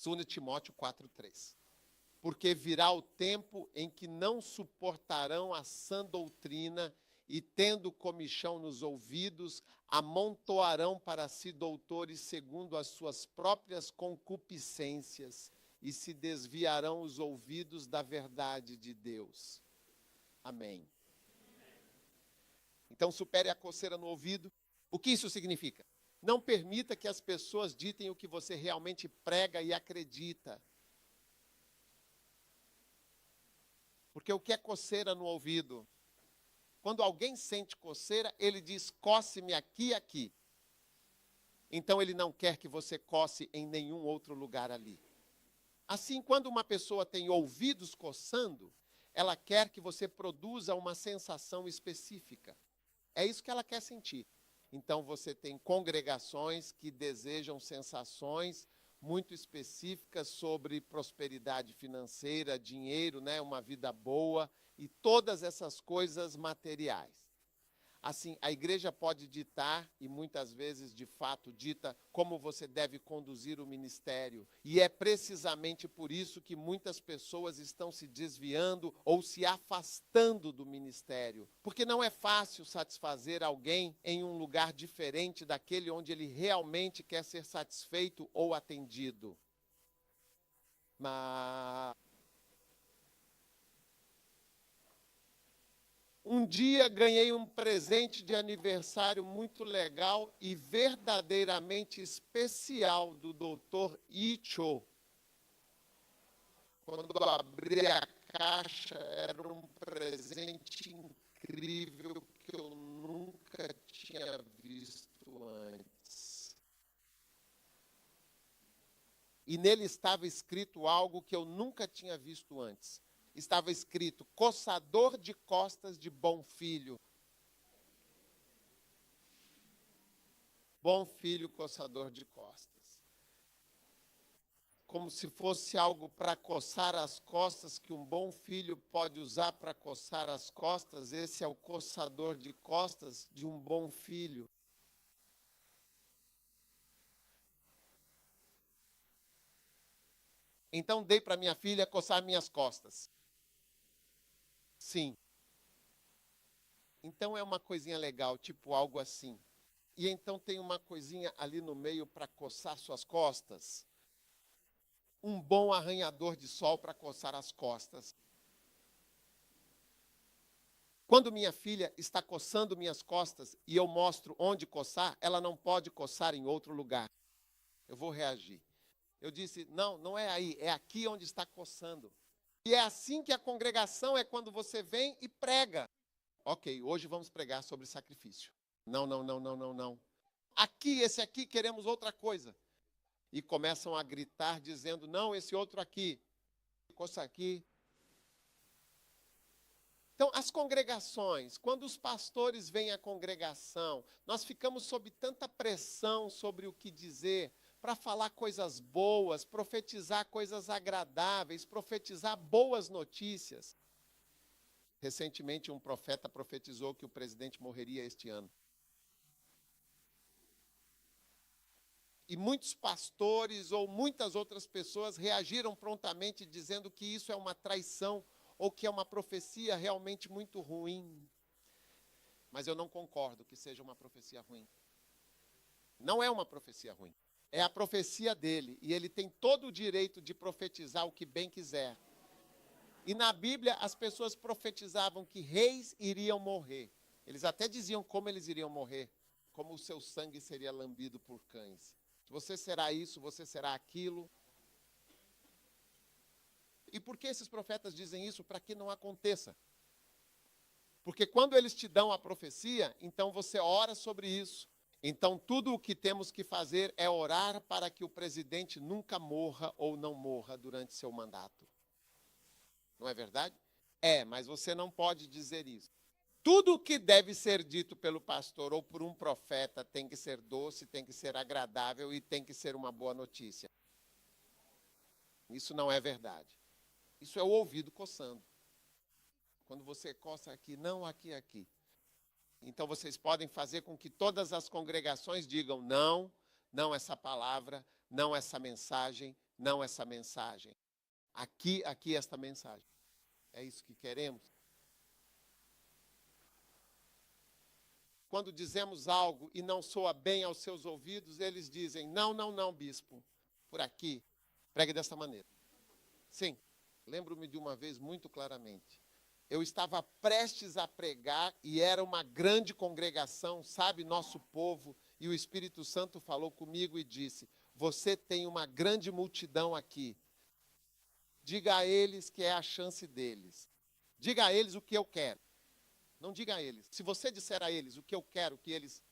2 Timóteo 4:3. Porque virá o tempo em que não suportarão a sã doutrina e, tendo comichão nos ouvidos, amontoarão para si doutores segundo as suas próprias concupiscências e se desviarão os ouvidos da verdade de Deus. Amém. Então, supere a coceira no ouvido. O que isso significa? Não permita que as pessoas ditem o que você realmente prega e acredita. Porque o que é coceira no ouvido? Quando alguém sente coceira, ele diz, coce-me aqui e aqui. Então, ele não quer que você coce em nenhum outro lugar ali. Assim, quando uma pessoa tem ouvidos coçando, ela quer que você produza uma sensação específica. É isso que ela quer sentir. Então, você tem congregações que desejam sensações muito específicas sobre prosperidade financeira, dinheiro, né, uma vida boa e todas essas coisas materiais. Assim, a igreja pode ditar, e muitas vezes, de fato, dita como você deve conduzir o ministério. E é precisamente por isso que muitas pessoas estão se desviando ou se afastando do ministério. Porque não é fácil satisfazer alguém em um lugar diferente daquele onde ele realmente quer ser satisfeito ou atendido. Mas um dia ganhei um presente de aniversário muito legal e verdadeiramente especial do Dr. Icho. Quando eu abri a caixa, era um presente incrível que eu nunca tinha visto antes. E nele estava escrito algo que eu nunca tinha visto antes. Estava escrito, coçador de costas de bom filho. Bom filho, coçador de costas. Como se fosse algo para coçar as costas, que um bom filho pode usar para coçar as costas. Esse é o coçador de costas de um bom filho. Então dei para minha filha coçar minhas costas. Sim. Então é uma coisinha legal, tipo algo assim. E então tem uma coisinha ali no meio para coçar suas costas. Um bom arranhador de sol para coçar as costas. Quando minha filha está coçando minhas costas e eu mostro onde coçar, ela não pode coçar em outro lugar. Eu vou reagir. Eu disse, não, não é aí, é aqui onde está coçando. E é assim que a congregação é quando você vem e prega. Ok, hoje vamos pregar sobre sacrifício. Não, não, não, não, não, não. Aqui, esse aqui, queremos outra coisa. E começam a gritar, dizendo, não, esse outro aqui, coça aqui. Então, as congregações, quando os pastores vêm à congregação, nós ficamos sob tanta pressão sobre o que dizer, para falar coisas boas, profetizar coisas agradáveis, profetizar boas notícias. Recentemente, um profeta profetizou que o presidente morreria este ano. E muitos pastores ou muitas outras pessoas reagiram prontamente dizendo que isso é uma traição ou que é uma profecia realmente muito ruim. Mas eu não concordo que seja uma profecia ruim. Não é uma profecia ruim. É a profecia dele. E ele tem todo o direito de profetizar o que bem quiser. E na Bíblia, as pessoas profetizavam que reis iriam morrer. Eles até diziam como eles iriam morrer. Como o seu sangue seria lambido por cães. Você será isso, você será aquilo. E por que esses profetas dizem isso? Para que não aconteça. Porque quando eles te dão a profecia, então você ora sobre isso. Então tudo o que temos que fazer é orar para que o presidente nunca morra ou não morra durante seu mandato. Não é verdade? É, mas você não pode dizer isso. Tudo o que deve ser dito pelo pastor ou por um profeta tem que ser doce, tem que ser agradável e tem que ser uma boa notícia. Isso não é verdade. Isso é o ouvido coçando. Quando você coça aqui, não aqui, aqui. Então vocês podem fazer com que todas as congregações digam não, não essa palavra, não essa mensagem, não essa mensagem. Aqui esta mensagem. É isso que queremos? Quando dizemos algo e não soa bem aos seus ouvidos, eles dizem, não, bispo, por aqui, pregue dessa maneira. Sim, lembro-me de uma vez muito claramente. Eu estava prestes a pregar e era uma grande congregação, sabe, nosso povo, e o Espírito Santo falou comigo e disse, você tem uma grande multidão aqui. Diga a eles que é a chance deles. Diga a eles o que eu quero. Não diga a eles. Se você disser a eles o que eu quero que eles...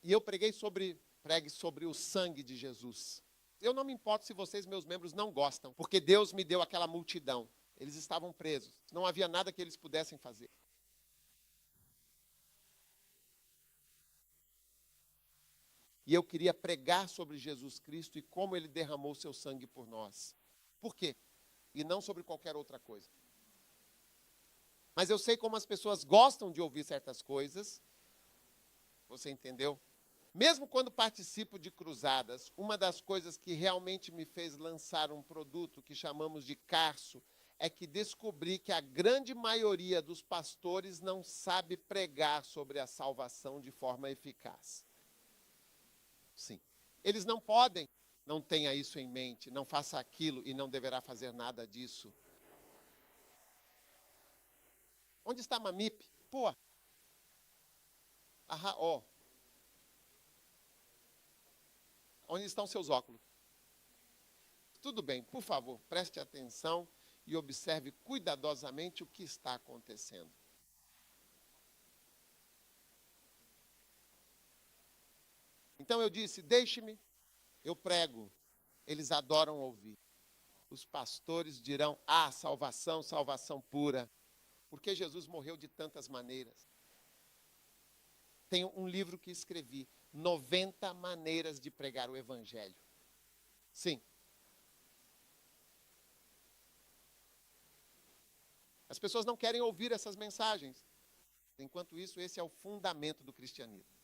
E eu pregue sobre o sangue de Jesus. Eu não me importo se vocês, meus membros, não gostam, porque Deus me deu aquela multidão. Eles estavam presos. Não havia nada que eles pudessem fazer. E eu queria pregar sobre Jesus Cristo e como ele derramou seu sangue por nós. Por quê? E não sobre qualquer outra coisa. Mas eu sei como as pessoas gostam de ouvir certas coisas. Você entendeu? Mesmo quando participo de cruzadas, uma das coisas que realmente me fez lançar um produto que chamamos de Carso é que descobri que a grande maioria dos pastores não sabe pregar sobre a salvação de forma eficaz. Sim. Eles não podem, não tenha isso em mente, não faça aquilo e não deverá fazer nada disso. Onde está a Mamip? Pô. Ó. Onde estão seus óculos? Tudo bem, por favor, preste atenção e observe cuidadosamente o que está acontecendo. Então eu disse, deixe-me, eu prego. Eles adoram ouvir. Os pastores dirão, salvação, salvação pura. Porque Jesus morreu de tantas maneiras. Tenho um livro que escrevi, 90 maneiras de pregar o Evangelho. Sim. As pessoas não querem ouvir essas mensagens. Enquanto isso, esse é o fundamento do cristianismo.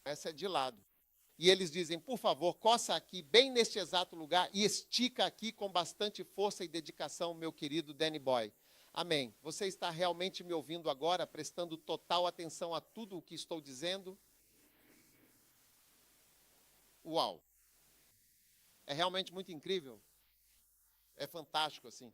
Essa é de lado. E eles dizem, por favor, coça aqui, bem neste exato lugar, e estica aqui com bastante força e dedicação, meu querido Danny Boy. Amém. Você está realmente me ouvindo agora, prestando total atenção a tudo o que estou dizendo? Uau! É realmente muito incrível. É fantástico, assim.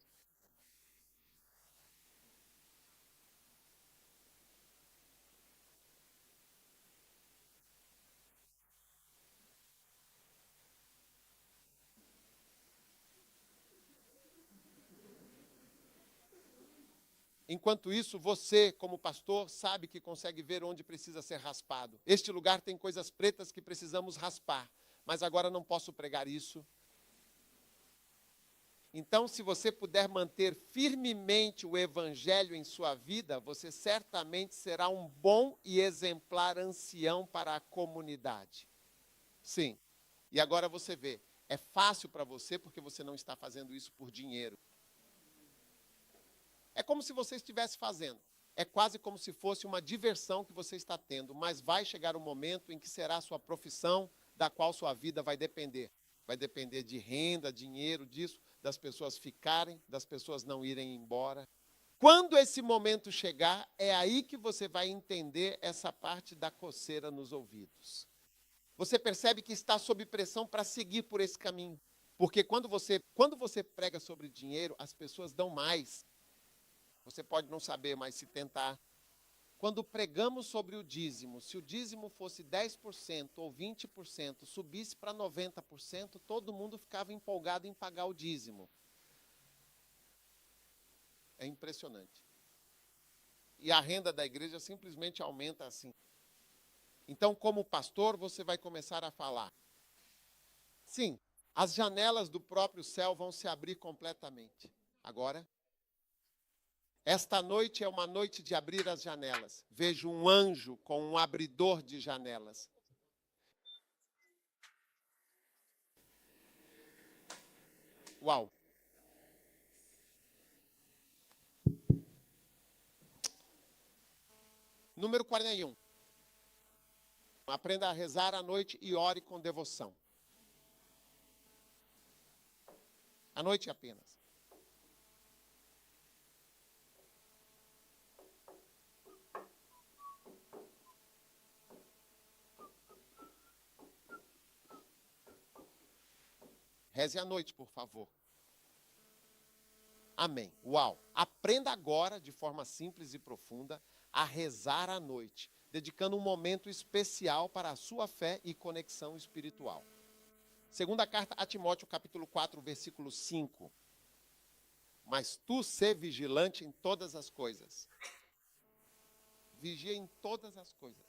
Enquanto isso, você, como pastor, sabe que consegue ver onde precisa ser raspado. Este lugar tem coisas pretas que precisamos raspar, mas agora não posso pregar isso. Então, se você puder manter firmemente o evangelho em sua vida, você certamente será um bom e exemplar ancião para a comunidade. Sim. E agora você vê, é fácil para você porque você não está fazendo isso por dinheiro. É como se você estivesse fazendo. É quase como se fosse uma diversão que você está tendo, mas vai chegar um momento em que será a sua profissão da qual sua vida vai depender. Vai depender de renda, dinheiro, disso, das pessoas ficarem, das pessoas não irem embora. Quando esse momento chegar, é aí que você vai entender essa parte da coceira nos ouvidos. Você percebe que está sob pressão para seguir por esse caminho. Porque quando você prega sobre dinheiro, as pessoas dão mais. Você pode não saber, mas se tentar. Quando pregamos sobre o dízimo, se o dízimo fosse 10% ou 20%, subisse para 90%, todo mundo ficava empolgado em pagar o dízimo. É impressionante. E a renda da igreja simplesmente aumenta assim. Então, como pastor, você vai começar a falar. Sim, as janelas do próprio céu vão se abrir completamente. Agora, esta noite é uma noite de abrir as janelas. Vejo um anjo com um abridor de janelas. Uau! Número 41. Aprenda a rezar à noite e ore com devoção. À noite apenas. Reze à noite, por favor. Amém. Uau. Aprenda agora, de forma simples e profunda, a rezar à noite, dedicando um momento especial para a sua fé e conexão espiritual. Segunda carta a Timóteo, capítulo 4, versículo 5. Mas tu sê vigilante em todas as coisas. Vigia em todas as coisas.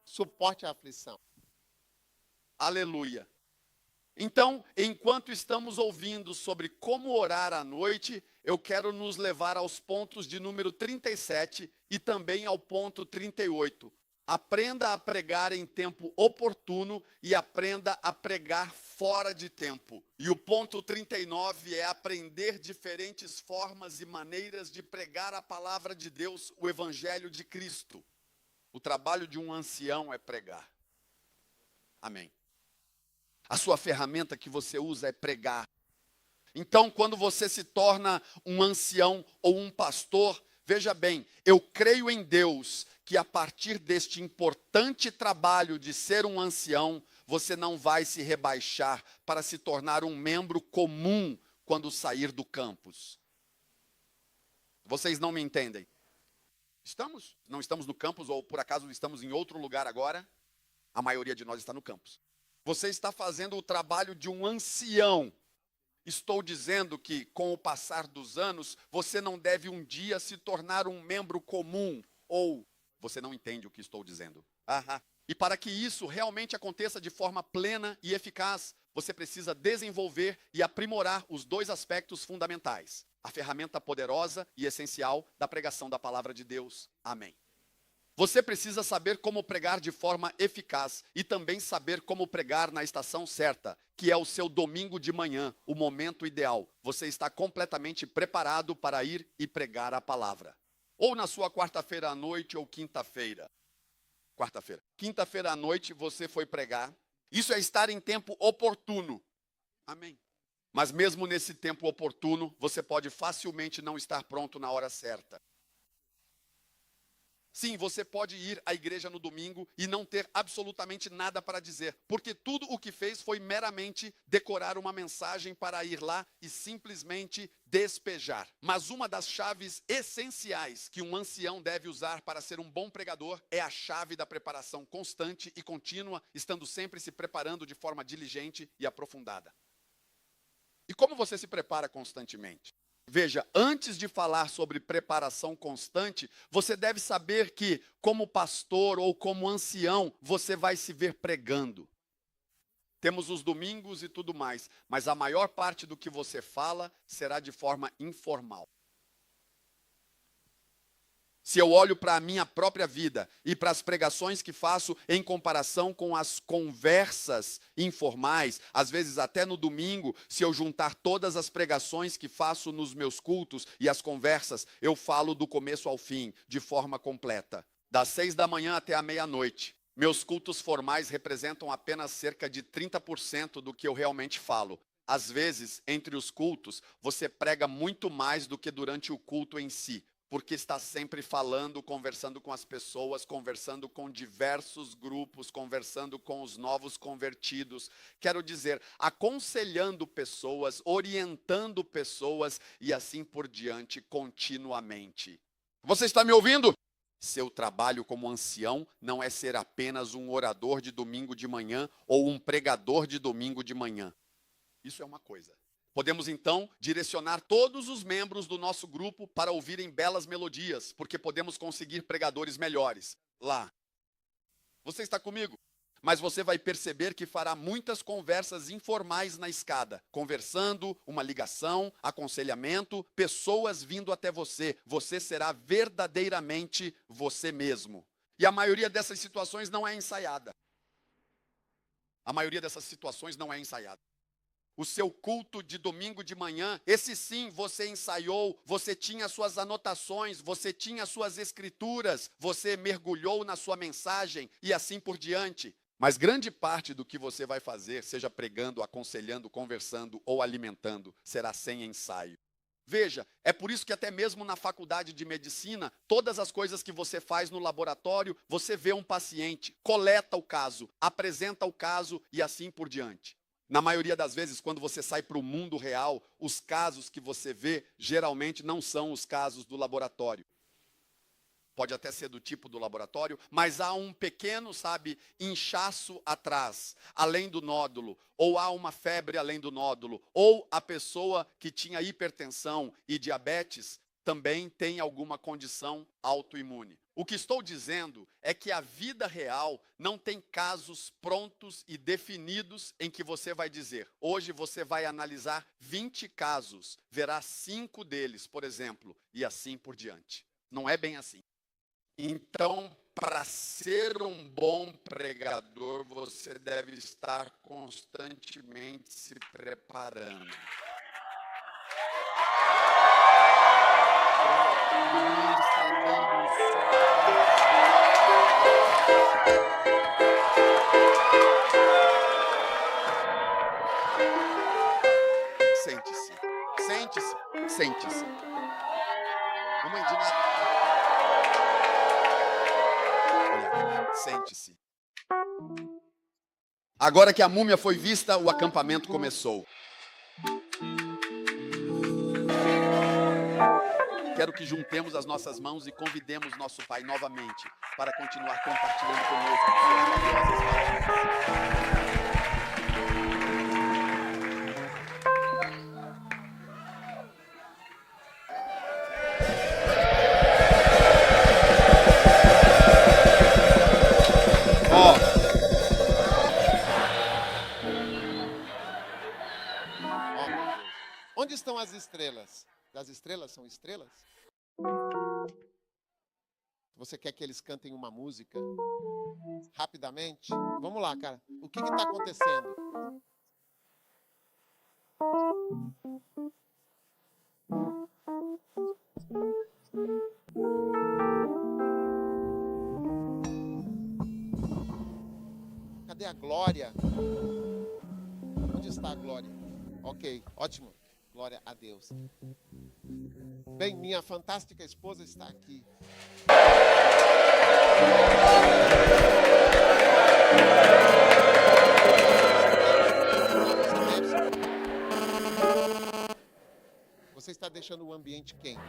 Suporte a aflição. Aleluia. Então, enquanto estamos ouvindo sobre como orar à noite, eu quero nos levar aos pontos de número 37 e também ao ponto 38. Aprenda a pregar em tempo oportuno e aprenda a pregar fora de tempo. E o ponto 39 é aprender diferentes formas e maneiras de pregar a palavra de Deus, o evangelho de Cristo. O trabalho de um ancião é pregar. Amém. A sua ferramenta que você usa é pregar. Então, quando você se torna um ancião ou um pastor, veja bem, eu creio em Deus que a partir deste importante trabalho de ser um ancião, você não vai se rebaixar para se tornar um membro comum quando sair do campus. Vocês não me entendem? Estamos? Não estamos no campus ou por acaso estamos em outro lugar agora? A maioria de nós está no campus. Você está fazendo o trabalho de um ancião. Estou dizendo que, com o passar dos anos, você não deve um dia se tornar um membro comum. Ou, você não entende o que estou dizendo. E para que isso realmente aconteça de forma plena e eficaz, você precisa desenvolver e aprimorar os dois aspectos fundamentais. A ferramenta poderosa e essencial da pregação da palavra de Deus. Amém. Você precisa saber como pregar de forma eficaz e também saber como pregar na estação certa, que é o seu domingo de manhã, o momento ideal. Você está completamente preparado para ir e pregar a palavra. Ou na sua quarta-feira à noite ou quinta-feira. Quarta-feira. Quinta-feira à noite você foi pregar. Isso é estar em tempo oportuno. Amém. Mas mesmo nesse tempo oportuno, você pode facilmente não estar pronto na hora certa. Sim, você pode ir à igreja no domingo e não ter absolutamente nada para dizer, porque tudo o que fez foi meramente decorar uma mensagem para ir lá e simplesmente despejar. Mas uma das chaves essenciais que um ancião deve usar para ser um bom pregador é a chave da preparação constante e contínua, estando sempre se preparando de forma diligente e aprofundada. E como você se prepara constantemente? Veja, antes de falar sobre preparação constante, você deve saber que, como pastor ou como ancião, você vai se ver pregando. Temos os domingos e tudo mais, mas a maior parte do que você fala será de forma informal. Se eu olho para a minha própria vida e para as pregações que faço em comparação com as conversas informais, às vezes até no domingo, se eu juntar todas as pregações que faço nos meus cultos e as conversas, eu falo do começo ao fim, de forma completa. Das 6 da manhã até a meia-noite. Meus cultos formais representam apenas cerca de 30% do que eu realmente falo. Às vezes, entre os cultos, você prega muito mais do que durante o culto em si. Porque está sempre falando, conversando com as pessoas, conversando com diversos grupos, conversando com os novos convertidos. Quero dizer, aconselhando pessoas, orientando pessoas e assim por diante continuamente. Você está me ouvindo? Seu trabalho como ancião não é ser apenas um orador de domingo de manhã ou um pregador de domingo de manhã. Isso é uma coisa. Podemos, então, direcionar todos os membros do nosso grupo para ouvirem belas melodias, porque podemos conseguir pregadores melhores lá. Você está comigo? Mas você vai perceber que fará muitas conversas informais na escada, conversando, uma ligação, aconselhamento, pessoas vindo até você. Você será verdadeiramente você mesmo. E a maioria dessas situações não é ensaiada. A maioria dessas situações não é ensaiada. O seu culto de domingo de manhã, esse sim você ensaiou, você tinha suas anotações, você tinha suas escrituras, você mergulhou na sua mensagem e assim por diante. Mas grande parte do que você vai fazer, seja pregando, aconselhando, conversando ou alimentando, será sem ensaio. Veja, é por isso que até mesmo na faculdade de medicina, todas as coisas que você faz no laboratório, você vê um paciente, coleta o caso, apresenta o caso e assim por diante. Na maioria das vezes, quando você sai para o mundo real, os casos que você vê, geralmente não são os casos do laboratório. Pode até ser do tipo do laboratório, mas há um pequeno, inchaço atrás, além do nódulo, ou há uma febre além do nódulo, ou a pessoa que tinha hipertensão e diabetes também tem alguma condição autoimune. O que estou dizendo é que a vida real não tem casos prontos e definidos em que você vai dizer, hoje você vai analisar 20 casos, verá 5 deles, por exemplo, e assim por diante. Não é bem assim. Então, para ser um bom pregador, você deve estar constantemente se preparando. Sente-se, sente-se, sente-se. Mamãe, de nada. Olha, sente-se. Agora que a múmia foi vista, o acampamento começou. Quero que juntemos as nossas mãos e convidemos nosso Pai novamente para continuar compartilhando conosco suas valiosas palavras. Onde estão as estrelas? As estrelas são estrelas? Você quer que eles cantem uma música rapidamente? Vamos lá, cara. O que está acontecendo? Cadê a glória? Onde está a glória? Ok, ótimo. Glória a Deus. Bem, minha fantástica esposa está aqui. Você está deixando o ambiente quente.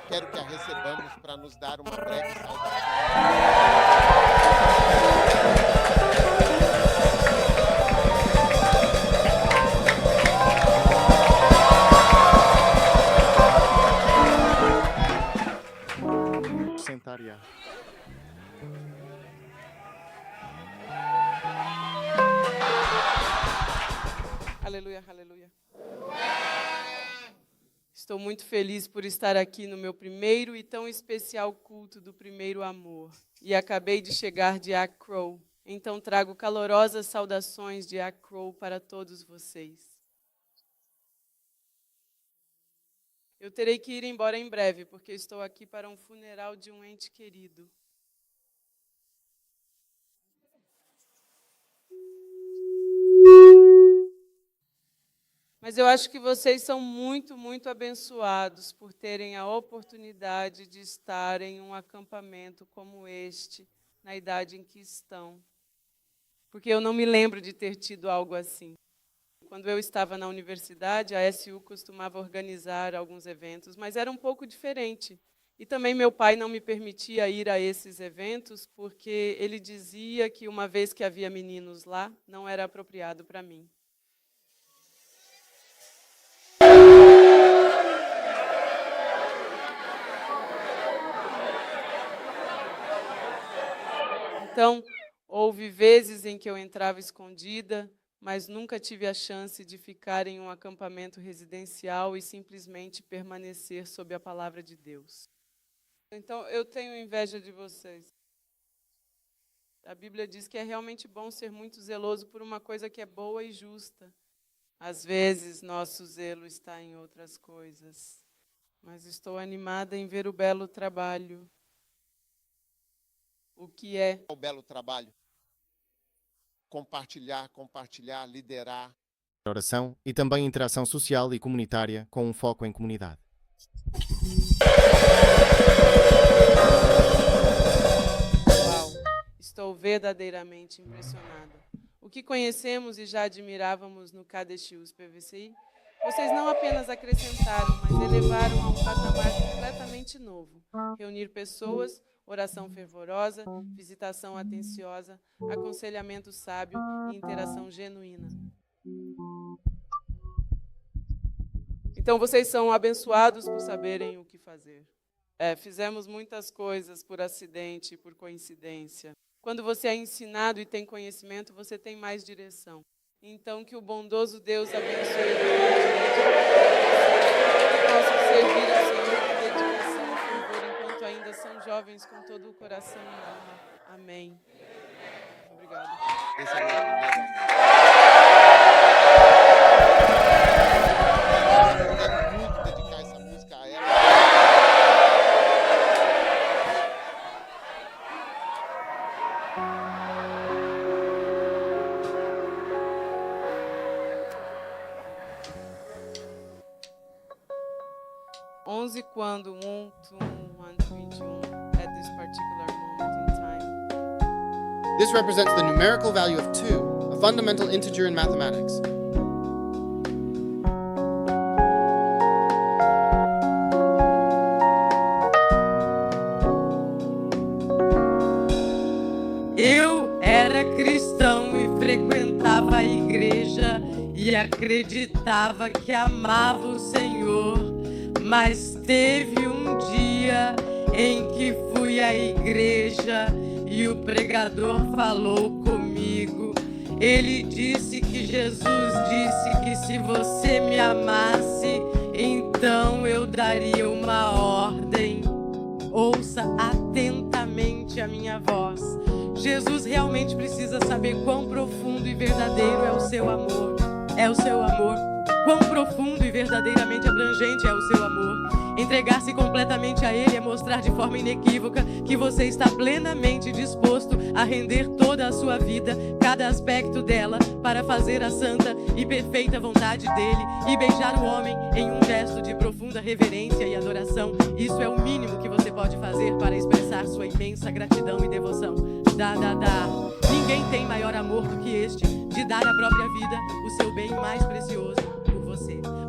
Quero que a recebamos para nos dar uma breve saudação. Sentaria. Aleluia, aleluia. Estou muito feliz por estar aqui no meu primeiro e tão especial culto do primeiro amor. E acabei de chegar de Accra. Então trago calorosas saudações de Accra para todos vocês. Eu terei que ir embora em breve, porque estou aqui para um funeral de um ente querido. Mas eu acho que vocês são muito, muito abençoados por terem a oportunidade de estar em um acampamento como este, na idade em que estão. Porque eu não me lembro de ter tido algo assim. Quando eu estava na universidade, a SU costumava organizar alguns eventos, mas era um pouco diferente. E também meu pai não me permitia ir a esses eventos, porque ele dizia que uma vez que havia meninos lá, não era apropriado para mim. Então, houve vezes em que eu entrava escondida, mas nunca tive a chance de ficar em um acampamento residencial e simplesmente permanecer sob a palavra de Deus. Então, eu tenho inveja de vocês. A Bíblia diz que é realmente bom ser muito zeloso por uma coisa que é boa e justa. Às vezes, nosso zelo está em outras coisas, mas estou animada em ver o belo trabalho o que é o belo trabalho. Compartilhar, liderar. Oração e também interação social e comunitária com um foco em comunidade. Uau, estou verdadeiramente impressionada. O que conhecemos e já admirávamos no KDX PVCI, vocês não apenas acrescentaram, mas elevaram a um patamar completamente novo. Reunir pessoas, oração fervorosa, visitação atenciosa, aconselhamento sábio e interação genuína. Então, vocês são abençoados por saberem o que fazer. Fizemos muitas coisas por acidente e por coincidência. Quando você é ensinado e tem conhecimento, você tem mais direção. Então, que o bondoso Deus abençoe que possam servir ao Senhor com dedicação e fervor enquanto ainda são jovens com todo o coração e alma. Amém. Obrigada. Esse é o meu primeiro amor. Eu quero muito dedicar essa música a ela. Quando 1:21 at this particular moment in time. This represents the numerical value of 2, a fundamental integer in mathematics. Eu era cristão e frequentava a igreja e acreditava que amava o Senhor. Mas teve um dia em que fui à igreja e o pregador falou comigo. Ele disse que Jesus disse que se você me amasse, então eu daria uma ordem. Ouça atentamente a minha voz. Jesus realmente precisa saber quão profundo e verdadeiro é o seu amor. É o seu amor. Quão profundo e verdadeiramente abrangente é o seu amor. Entregar-se completamente a Ele é mostrar de forma inequívoca que você está plenamente disposto a render toda a sua vida, cada aspecto dela, para fazer a santa e perfeita vontade dEle e beijar o homem em um gesto de profunda reverência e adoração. Isso é o mínimo que você pode fazer para expressar sua imensa gratidão e devoção. Ninguém tem maior amor do que este, de dar a própria vida, o seu bem mais precioso.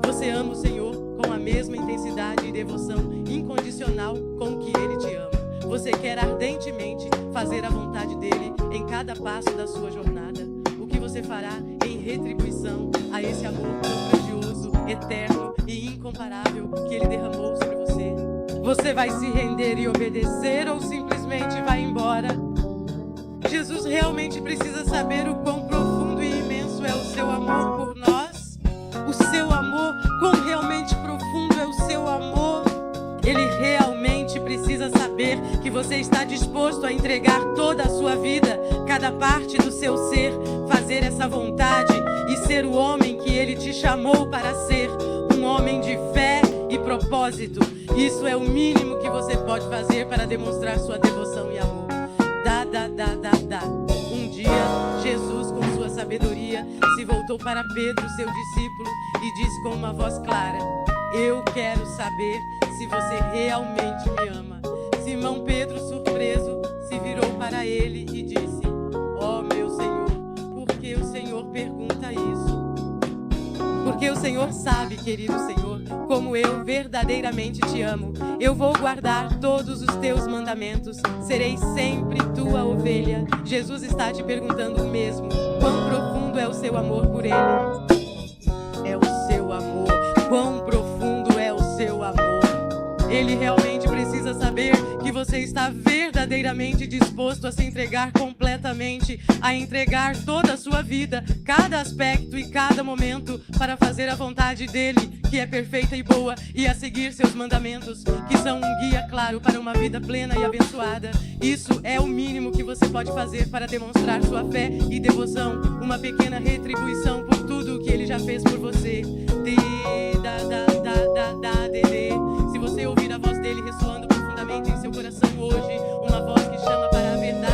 Você ama o Senhor com a mesma intensidade e devoção incondicional com que Ele te ama. Você quer ardentemente fazer a vontade dEle em cada passo da sua jornada. O que você fará em retribuição a esse amor tão grandioso, eterno e incomparável que Ele derramou sobre você? Você vai se render e obedecer ou simplesmente vai embora? Jesus realmente precisa saber o quão profundo e imenso é o seu amor por nós. O seu amor, quão realmente profundo é o seu amor. Ele realmente precisa saber que você está disposto a entregar toda a sua vida, cada parte do seu ser, fazer essa vontade e ser o homem que Ele te chamou para ser, um homem de fé e propósito. Isso é o mínimo que você pode fazer para demonstrar sua devoção e amor. Um dia, Jesus, com sua sabedoria, se voltou para Pedro, seu discípulo, e disse com uma voz clara: eu quero saber se você realmente me ama. Simão Pedro, surpreso, se virou para ele e disse: ó meu Senhor, por que o Senhor pergunta isso? Porque o Senhor sabe, querido Senhor, como eu verdadeiramente te amo. Eu vou guardar todos os teus mandamentos, serei sempre tua ovelha. Jesus está te perguntando o mesmo: quão profundo é o seu amor por Ele? É o seu amor. Quão profundo é o seu amor? Ele realmente precisa saber que você está verdadeiramente disposto a se entregar completamente, a entregar toda a sua vida, cada aspecto e cada momento, para fazer a vontade dEle, que é perfeita e boa, e a seguir seus mandamentos, que são um guia claro para uma vida plena e abençoada. Isso é o mínimo que você pode fazer para demonstrar sua fé e devoção, uma pequena retribuição por tudo o que Ele já fez por você. Se você ouvir a voz dEle ressoando profundamente em seu coração hoje, uma voz que chama para a verdade,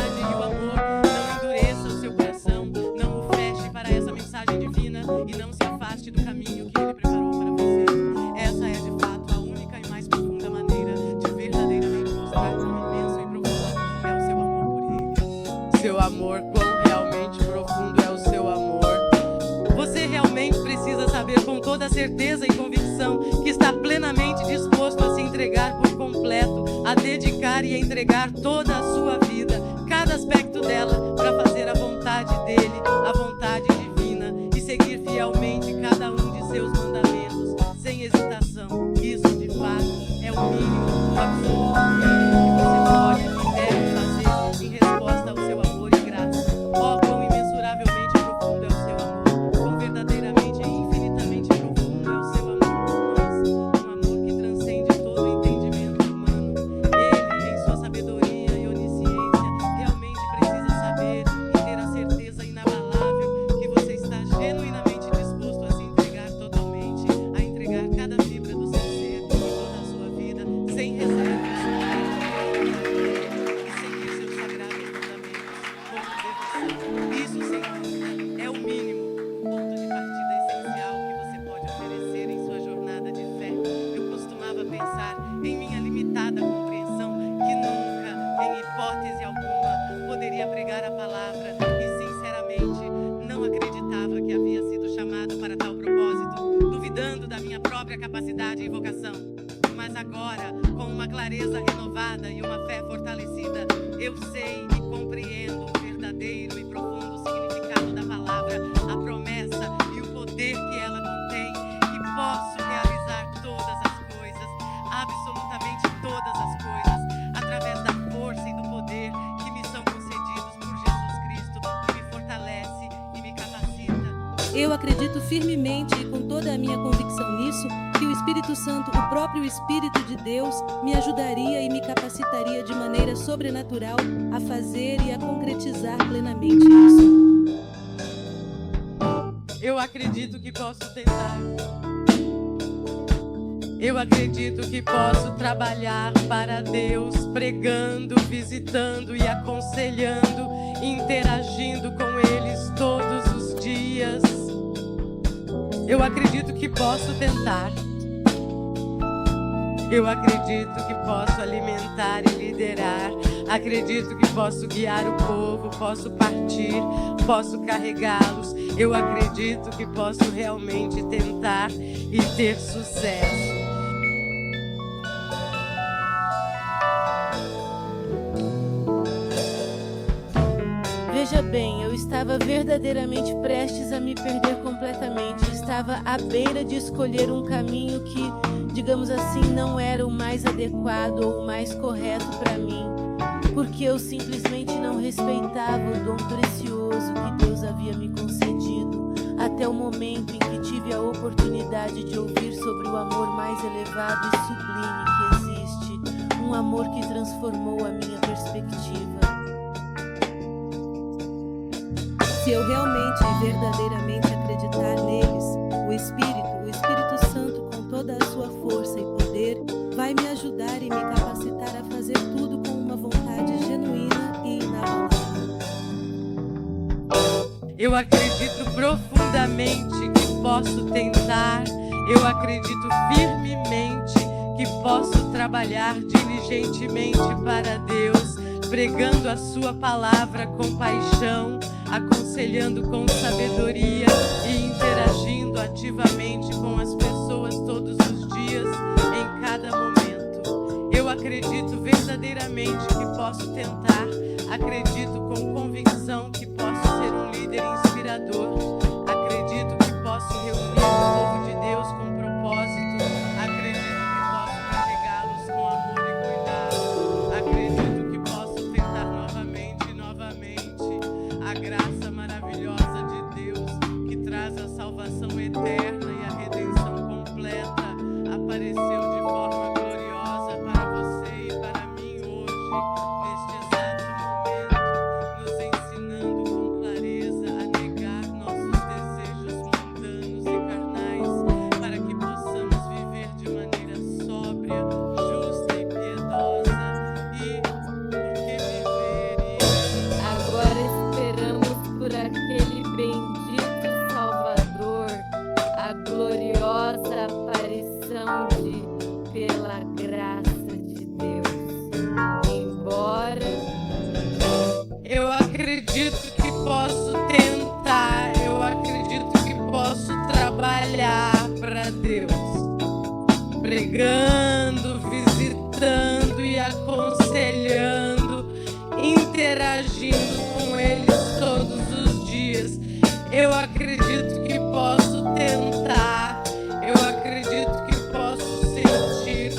toda certeza e convicção que está plenamente disposto a se entregar por completo, a dedicar e a entregar toda a sua vida, cada aspecto dela, para fazer a vontade dele, a vontade divina, e seguir fielmente cada um de seus mandamentos, sem hesitação. Isso, de fato, é o mínimo, o absoluto mínimo que você pode e deve fazer em resposta ao seu amor e graça. Ó, quão imensuravelmente profundo é o seu amor, quão verdadeiramente e infinitamente profundo é o seu amor por nós, um amor que transcende todo o entendimento humano. Ele, em sua sabedoria e onisciência, realmente precisa saber e ter a certeza inabalável que você está genuinamente disposto a se entregar totalmente, a entregar cada fibra do seu ser e toda a sua vida, sem reservas, e seguir seus sagrados mandamentos com devoção. Isso, sem dúvida, é o mínimo, o ponto de partida essencial que você pode oferecer em sua jornada de fé. Eu costumava pensar, em minha limitada compreensão, que nunca, em hipótese alguma, poderia pregar a palavra e, sinceramente, não acreditava que havia sido chamado para tal propósito, duvidando da minha própria capacidade e vocação. Mas agora, com uma clareza renovada e uma fé fortalecida, eu sei e compreendo o verdadeiro e profundo significado da palavra, a promessa e o poder que ela contém, e posso realizar todas as coisas, absolutamente todas as coisas, através da força e do poder que me são concedidos por Jesus Cristo, que me fortalece e me capacita. Eu acredito firmemente e com toda a minha convicção nisso, que o Espírito Santo, o próprio Espírito de Deus, me ajudaria e me capacitaria de maneira sobrenatural a fazer e a concretizar plenamente isso. Eu acredito que posso tentar. Eu acredito que posso trabalhar para Deus, pregando, visitando e aconselhando, interagindo com eles todos os dias. Eu acredito que posso tentar. Eu acredito que posso alimentar e liderar. Acredito que posso guiar o povo, posso partir, posso carregá-los. Eu acredito que posso realmente tentar e ter sucesso. Veja bem, eu estava verdadeiramente prestes a me perder completamente. Estava à beira de escolher um caminho que, digamos assim, não era o mais adequado ou o mais correto para mim, porque eu simplesmente não respeitava o dom precioso que Deus havia me concedido, até o momento em que tive a oportunidade de ouvir sobre o amor mais elevado e sublime que existe, um amor que transformou a minha perspectiva. Se eu realmente e verdadeiramente acreditar neles, o Espírito Santo, com toda a sua força e poder, vai me ajudar e me capacitar a fazer tudo com uma vontade genuína e inabalável. Eu acredito profundamente que posso tentar. Eu acredito firmemente que posso trabalhar diligentemente para Deus, pregando a sua palavra com paixão, aconselhando com sabedoria e interagindo ativamente com as pessoas todos os dias, em cada momento. Eu acredito verdadeiramente que posso tentar, acredito com convicção que posso ser um líder inspirador, acredito que posso reunir o povo de Deus com propósito, acredito que posso carregá-los com amor e cuidado, acredito que posso tentar novamente e novamente. A graça maravilhosa de Deus, que traz a salvação eterna e a redenção completa, apareceu de forma gloriosa para você e para mim hoje, neste exato momento, nos ensinando com clareza a negar nossos desejos mundanos e carnais, para que possamos viver de maneira sóbria, justa e piedosa, e porque viver e Agora esperamos por aquele bendito Salvador, a gloriosa aparição pela graça de Deus. Embora eu acredito que posso tentar, eu acredito que posso trabalhar para Eu acredito que posso tentar. Eu acredito que posso sentir.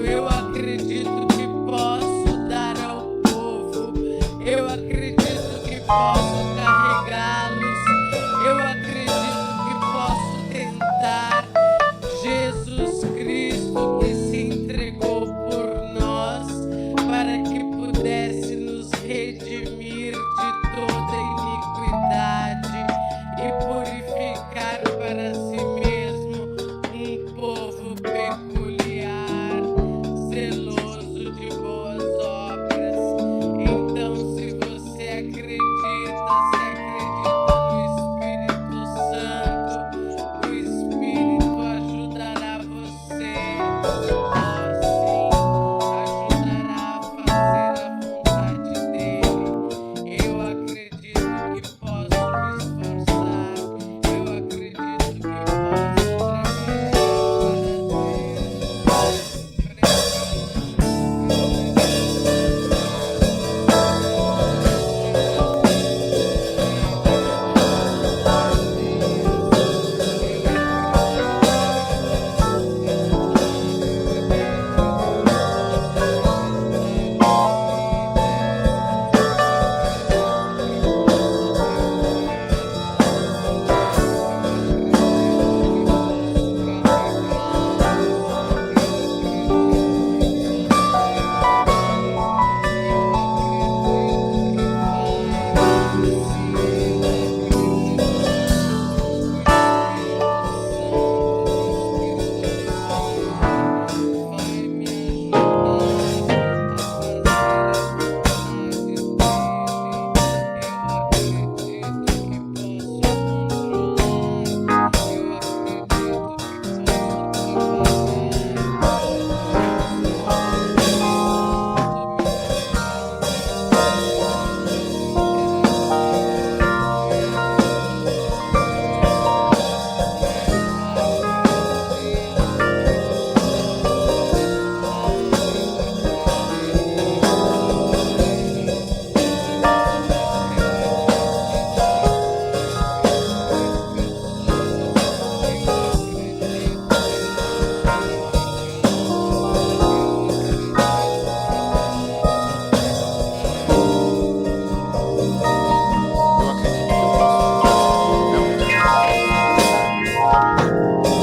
Eu acredito que posso dar ao povo. Eu acredito que posso carregá-los. Eu acredito que posso tentar. Jesus Cristo que se entregou por nós para que pudesse nos redimir de toda iniquidade e purificar para si mesmo um povo peculiar, zeloso de boas obras. Então, se você acredita no Espírito Santo, o Espírito ajudará você. Ajudará a fazer a vontade dele. Eu acredito que posso me esforçar. Eu acredito que posso trabalhar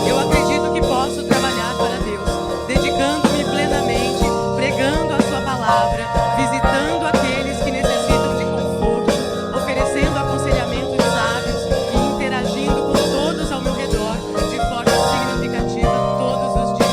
Eu acredito que posso trabalhar para Deus, dedicando-me plenamente, pregando a sua palavra, visitando aqueles que necessitam de conforto, oferecendo aconselhamentos sábios e interagindo com todos ao meu redor de forma significativa todos os dias.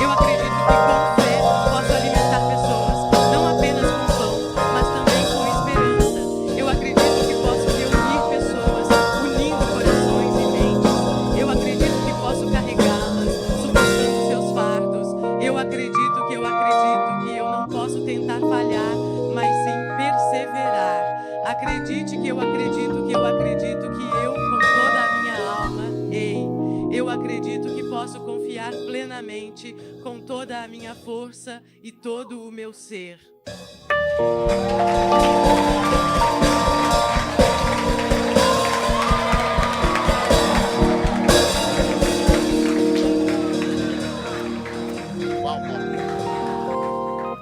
Eu acredito que com fé posso alimentar pessoas, não apenas com pão, mas também com esperança. Eu acredito que posso reunir pessoas, unindo corações e mentes. Eu acredito que posso carregá-las, suportando seus fardos. Eu acredito que eu não posso tentar falhar, mas sim perseverar. Acredite que eu acredito que eu, com toda a minha alma, eu acredito que posso confiar plenamente com toda a minha força e todo o meu ser. Uau, uau.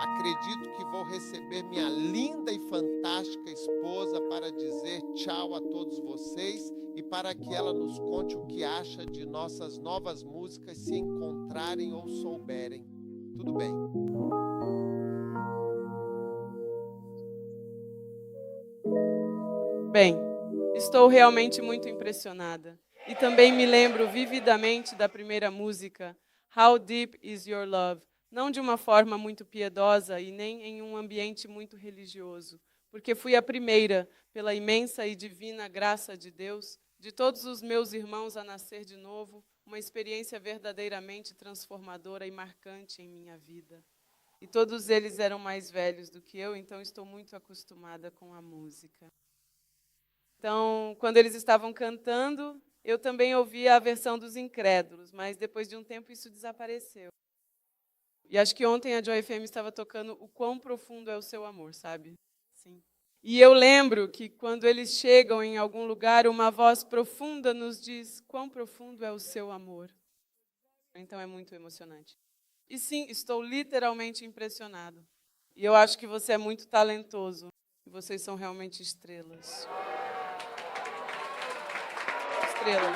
Acredito que vou receber minha linda e fantástica esposa para dizer tchau a todos vocês e para que ela nos conte o que acha de nossas novas músicas, se encontrarem ou souberem. Tudo bem? Bem, estou realmente muito impressionada. E também me lembro vividamente da primeira música, How Deep Is Your Love? Não de uma forma muito piedosa e nem em um ambiente muito religioso, porque fui a primeira, pela imensa e divina graça de Deus, de todos os meus irmãos a nascer de novo, uma experiência verdadeiramente transformadora e marcante em minha vida. E todos eles eram mais velhos do que eu, então estou muito acostumada com a música. Então, quando eles estavam cantando, eu também ouvia a versão dos incrédulos, mas depois de um tempo isso desapareceu. E acho que ontem a Joy FM estava tocando O Quão Profundo é o Seu Amor, sabe? Sim. E eu lembro que quando eles chegam em algum lugar, uma voz profunda nos diz: quão profundo é o seu amor. Então é muito emocionante. E sim, estou literalmente impressionado. E eu acho que você é muito talentoso. E vocês são realmente estrelas. Estrela.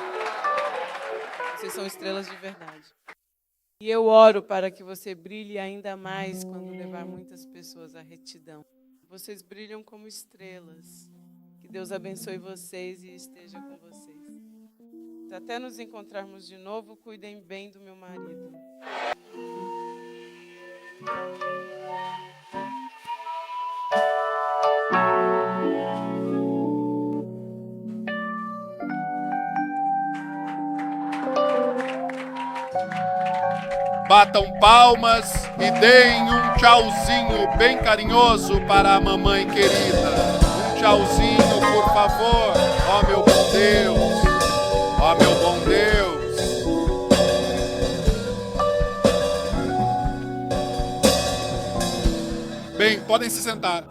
Vocês são estrelas de verdade. E eu oro para que você brilhe ainda mais quando levar muitas pessoas à retidão. Vocês brilham como estrelas. Que Deus abençoe vocês e esteja com vocês. Até nos encontrarmos de novo, cuidem bem do meu marido. Batam palmas e deem um tchauzinho bem carinhoso para a mamãe querida. Um tchauzinho, por favor. Ó meu bom Deus. Ó meu bom Deus. Bem, podem se sentar.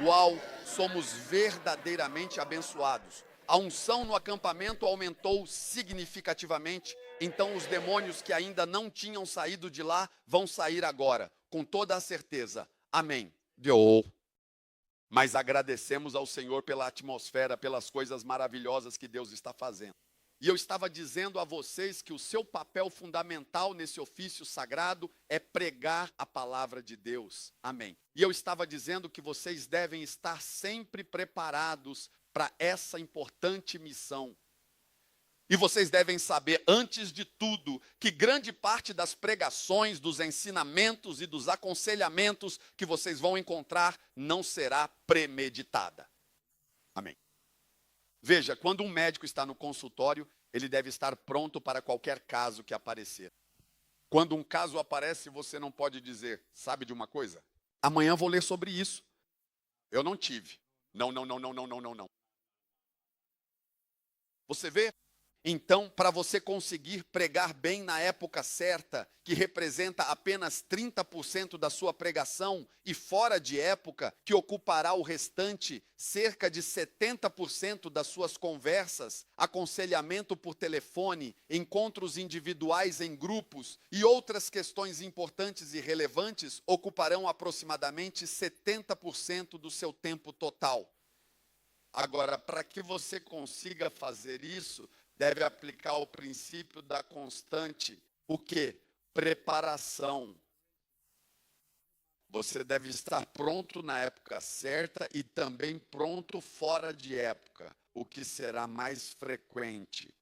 Uau, somos verdadeiramente abençoados. A unção no acampamento aumentou significativamente, então os demônios que ainda não tinham saído de lá vão sair agora, com toda a certeza. Amém. Deu. Mas agradecemos ao Senhor pela atmosfera, pelas coisas maravilhosas que Deus está fazendo. E eu estava dizendo a vocês que o seu papel fundamental nesse ofício sagrado é pregar a palavra de Deus. Amém. E eu estava dizendo que vocês devem estar sempre preparados para essa importante missão. E vocês devem saber, antes de tudo, que grande parte das pregações, dos ensinamentos e dos aconselhamentos que vocês vão encontrar não será premeditada. Amém. Veja, quando um médico está no consultório, ele deve estar pronto para qualquer caso que aparecer. Quando um caso aparece, você não pode dizer, sabe de uma coisa? Amanhã vou ler sobre isso. Eu não tive. Não. Você vê? Então, para você conseguir pregar bem na época certa, que representa apenas 30% da sua pregação, e fora de época, que ocupará o restante, cerca de 70% das suas conversas, aconselhamento por telefone, encontros individuais em grupos e outras questões importantes e relevantes, ocuparão aproximadamente 70% do seu tempo total. Agora, para que você consiga fazer isso, deve aplicar o princípio da constante. O quê? Preparação. Você deve estar pronto na época certa e também pronto fora de época, o que será mais frequente.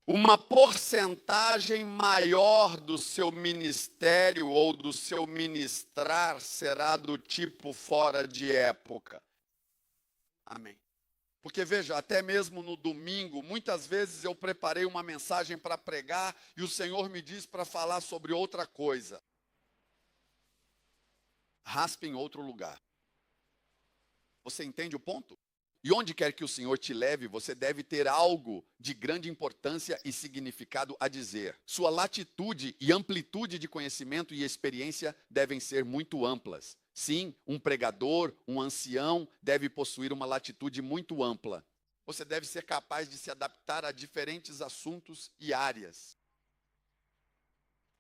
Uma porcentagem maior do seu ministério ou do seu ministrar será do tipo fora de época. Amém. Porque veja, até mesmo no domingo, muitas vezes eu preparei uma mensagem para pregar e o Senhor me diz para falar sobre outra coisa. Raspe em outro lugar. Você entende o ponto? E onde quer que o Senhor te leve, você deve ter algo de grande importância e significado a dizer. Sua latitude e amplitude de conhecimento e experiência devem ser muito amplas. Sim, um pregador, um ancião, deve possuir uma latitude muito ampla. Você deve ser capaz de se adaptar a diferentes assuntos e áreas.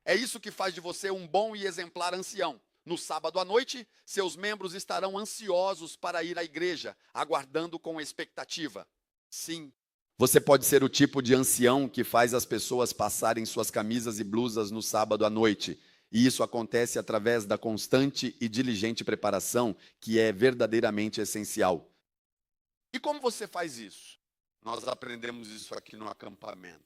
É isso que faz de você um bom e exemplar ancião. No sábado à noite, seus membros estarão ansiosos para ir à igreja, aguardando com expectativa. Sim, você pode ser o tipo de ancião que faz as pessoas passarem suas camisas e blusas no sábado à noite. E isso acontece através da constante e diligente preparação, que é verdadeiramente essencial. E como você faz isso? Nós aprendemos isso aqui no acampamento.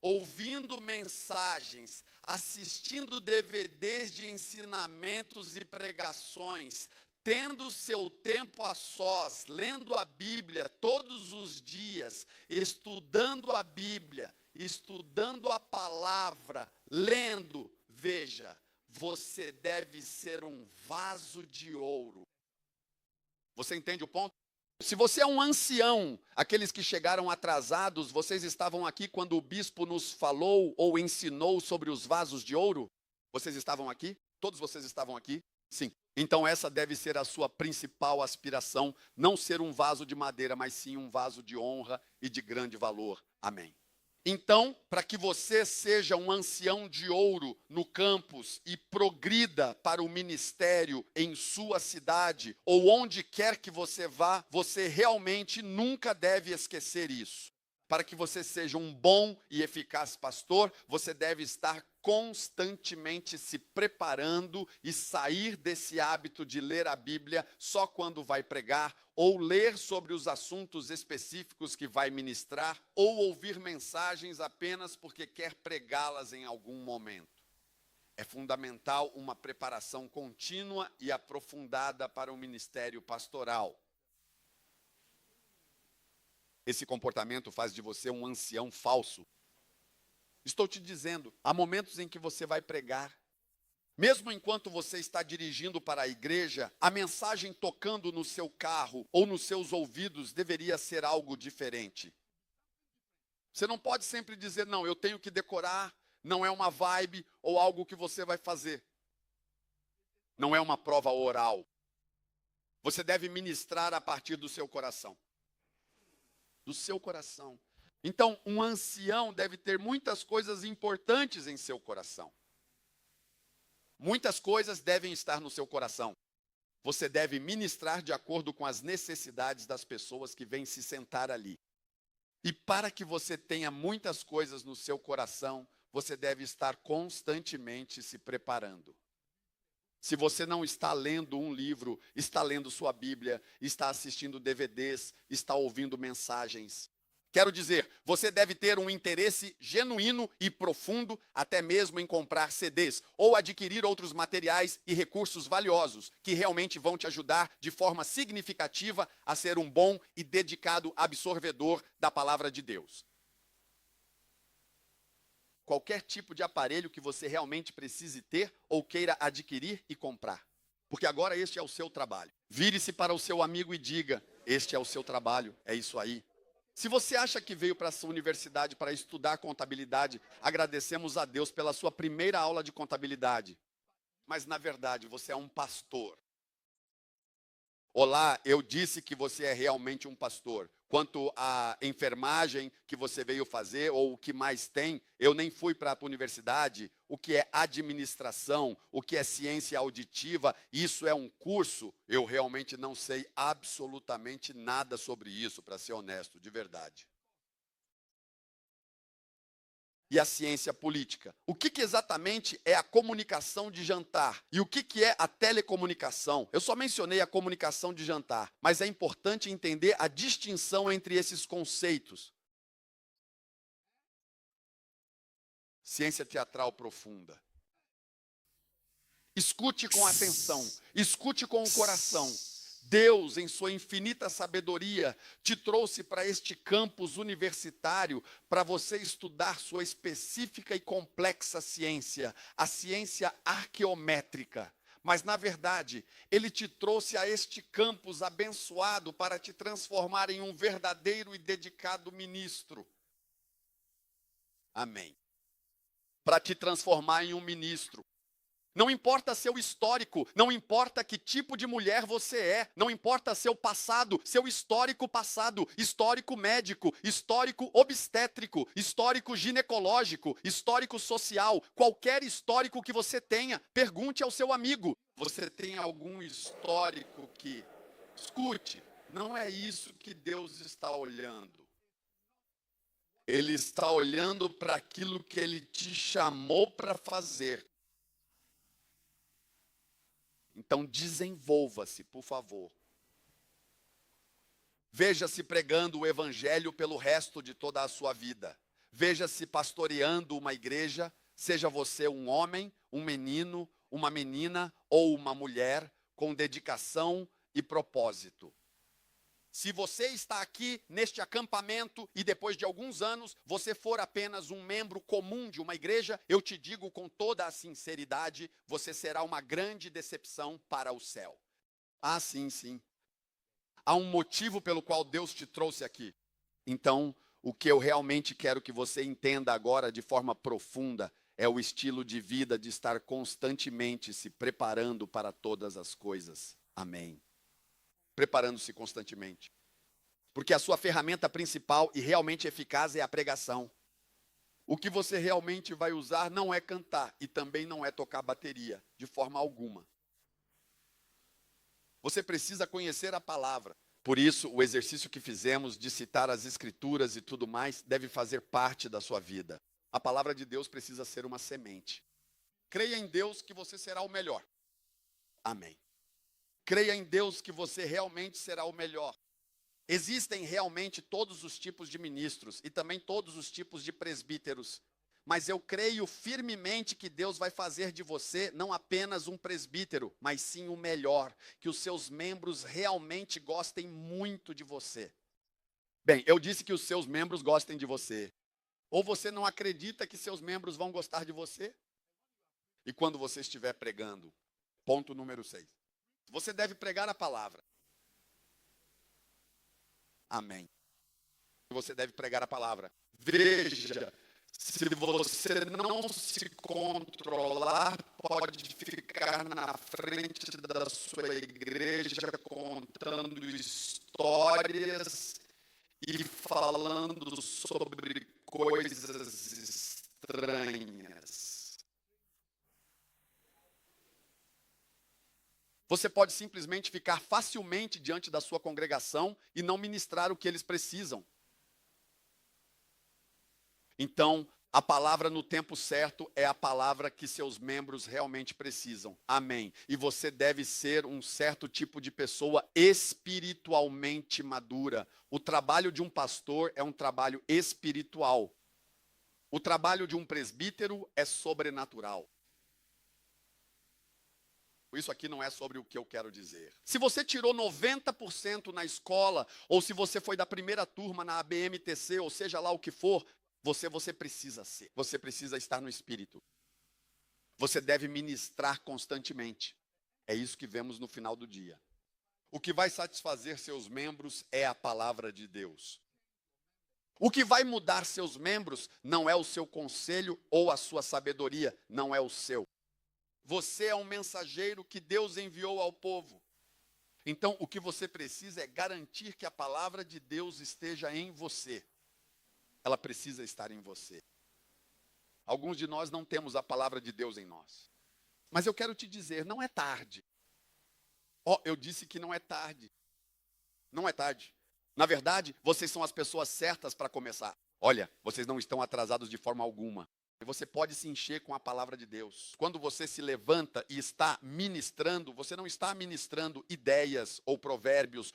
Ouvindo mensagens, assistindo DVDs de ensinamentos e pregações, tendo seu tempo a sós, lendo a Bíblia todos os dias, estudando a Bíblia, estudando a palavra, lendo. Veja, você deve ser um vaso de ouro. Você entende o ponto? Se você é um ancião, aqueles que chegaram atrasados, vocês estavam aqui quando o bispo nos falou ou ensinou sobre os vasos de ouro? Vocês estavam aqui? Todos vocês estavam aqui? Sim. Então essa deve ser a sua principal aspiração, não ser um vaso de madeira, mas sim um vaso de honra e de grande valor. Amém. Então, para que você seja um ancião de ouro no campus e progrida para o ministério em sua cidade ou onde quer que você vá, você realmente nunca deve esquecer isso. Para que você seja um bom e eficaz pastor, você deve estar constantemente se preparando e sair desse hábito de ler a Bíblia só quando vai pregar, ou ler sobre os assuntos específicos que vai ministrar, ou ouvir mensagens apenas porque quer pregá-las em algum momento. É fundamental uma preparação contínua e aprofundada para o ministério pastoral. Esse comportamento faz de você um ancião falso. Estou te dizendo, há momentos em que você vai pregar. Mesmo enquanto você está dirigindo para a igreja, a mensagem tocando no seu carro ou nos seus ouvidos deveria ser algo diferente. Você não pode sempre dizer, não, eu tenho que decorar, não é uma vibe ou algo que você vai fazer. Não é uma prova oral. Você deve ministrar a partir do seu coração. Do seu coração. Então, um ancião deve ter muitas coisas importantes em seu coração. Muitas coisas devem estar no seu coração. Você deve ministrar de acordo com as necessidades das pessoas que vêm se sentar ali. E para que você tenha muitas coisas no seu coração, você deve estar constantemente se preparando. Se você não está lendo um livro, está lendo sua Bíblia, está assistindo DVDs, está ouvindo mensagens. Quero dizer, você deve ter um interesse genuíno e profundo, até mesmo em comprar CDs, ou adquirir outros materiais e recursos valiosos, que realmente vão te ajudar de forma significativa a ser um bom e dedicado absorvedor da palavra de Deus. Qualquer tipo de aparelho que você realmente precise ter ou queira adquirir e comprar. Porque agora este é o seu trabalho. Vire-se para o seu amigo e diga, este é o seu trabalho, é isso aí. Se você acha que veio para essa universidade para estudar contabilidade, agradecemos a Deus pela sua primeira aula de contabilidade. Mas na verdade você é um pastor. Olá, eu disse que você é realmente um pastor. Quanto à enfermagem que você veio fazer, ou o que mais tem, eu nem fui para a universidade. O que é administração, o que é ciência auditiva, isso é um curso. Eu realmente não sei absolutamente nada sobre isso, para ser honesto, de verdade. E a ciência política. O que exatamente é a comunicação de jantar? E o que é a telecomunicação? Eu só mencionei a comunicação de jantar, mas é importante entender a distinção entre esses conceitos. Ciência teatral profunda. Escute com atenção, escute com o coração. Deus, em sua infinita sabedoria, te trouxe para este campus universitário para você estudar sua específica e complexa ciência, a ciência arqueométrica. Mas, na verdade, Ele te trouxe a este campus abençoado para te transformar em um verdadeiro e dedicado ministro. Amém. Para te transformar em um ministro. Não importa seu histórico, não importa que tipo de mulher você é, não importa seu passado, seu histórico passado, histórico médico, histórico obstétrico, histórico ginecológico, histórico social, qualquer histórico que você tenha, pergunte ao seu amigo. Você tem algum histórico que... Escute, não é isso que Deus está olhando. Ele está olhando para aquilo que Ele te chamou para fazer. Então desenvolva-se, por favor. Veja-se pregando o evangelho pelo resto de toda a sua vida. Veja-se pastoreando uma igreja, seja você um homem, um menino, uma menina ou uma mulher, com dedicação e propósito. Se você está aqui neste acampamento e depois de alguns anos você for apenas um membro comum de uma igreja, eu te digo com toda a sinceridade, você será uma grande decepção para o céu. Ah, sim, sim. Há um motivo pelo qual Deus te trouxe aqui. Então, o que eu realmente quero que você entenda agora de forma profunda é o estilo de vida de estar constantemente se preparando para todas as coisas. Amém. Preparando-se constantemente. Porque a sua ferramenta principal e realmente eficaz é a pregação. O que você realmente vai usar não é cantar e também não é tocar bateria, de forma alguma. Você precisa conhecer a palavra. Por isso, o exercício que fizemos de citar as escrituras e tudo mais deve fazer parte da sua vida. A palavra de Deus precisa ser uma semente. Creia em Deus que você será o melhor. Amém. Creia em Deus que você realmente será o melhor. Existem realmente todos os tipos de ministros e também todos os tipos de presbíteros. Mas eu creio firmemente que Deus vai fazer de você não apenas um presbítero, mas sim o melhor. Que os seus membros realmente gostem muito de você. Bem, eu disse que os seus membros gostem de você. Ou você não acredita que seus membros vão gostar de você? E quando você estiver pregando, ponto número 6. Você deve pregar a palavra. Amém. Você deve pregar a palavra. Veja, se você não se controlar, pode ficar na frente da sua igreja contando histórias e falando sobre coisas estranhas. Você pode simplesmente ficar facilmente diante da sua congregação e não ministrar o que eles precisam. Então, a palavra no tempo certo é a palavra que seus membros realmente precisam. Amém. E você deve ser um certo tipo de pessoa espiritualmente madura. O trabalho de um pastor é um trabalho espiritual. O trabalho de um presbítero é sobrenatural. Isso aqui não é sobre o que eu quero dizer. Se você tirou 90% na escola, ou se você foi da primeira turma na ABMTC, ou seja lá o que for, você precisa ser. Você precisa estar no Espírito. Você deve ministrar constantemente. É isso que vemos no final do dia. O que vai satisfazer seus membros é a palavra de Deus. O que vai mudar seus membros não é o seu conselho ou a sua sabedoria, não é o seu. Você é um mensageiro que Deus enviou ao povo. Então, o que você precisa é garantir que a palavra de Deus esteja em você. Ela precisa estar em você. Alguns de nós não temos a palavra de Deus em nós. Mas eu quero te dizer, não é tarde. Eu disse que não é tarde. Não é tarde. Na verdade, vocês são as pessoas certas para começar. Olha, vocês não estão atrasados de forma alguma. Você pode se encher com a palavra de Deus. Quando você se levanta e está ministrando, você não está ministrando ideias ou provérbios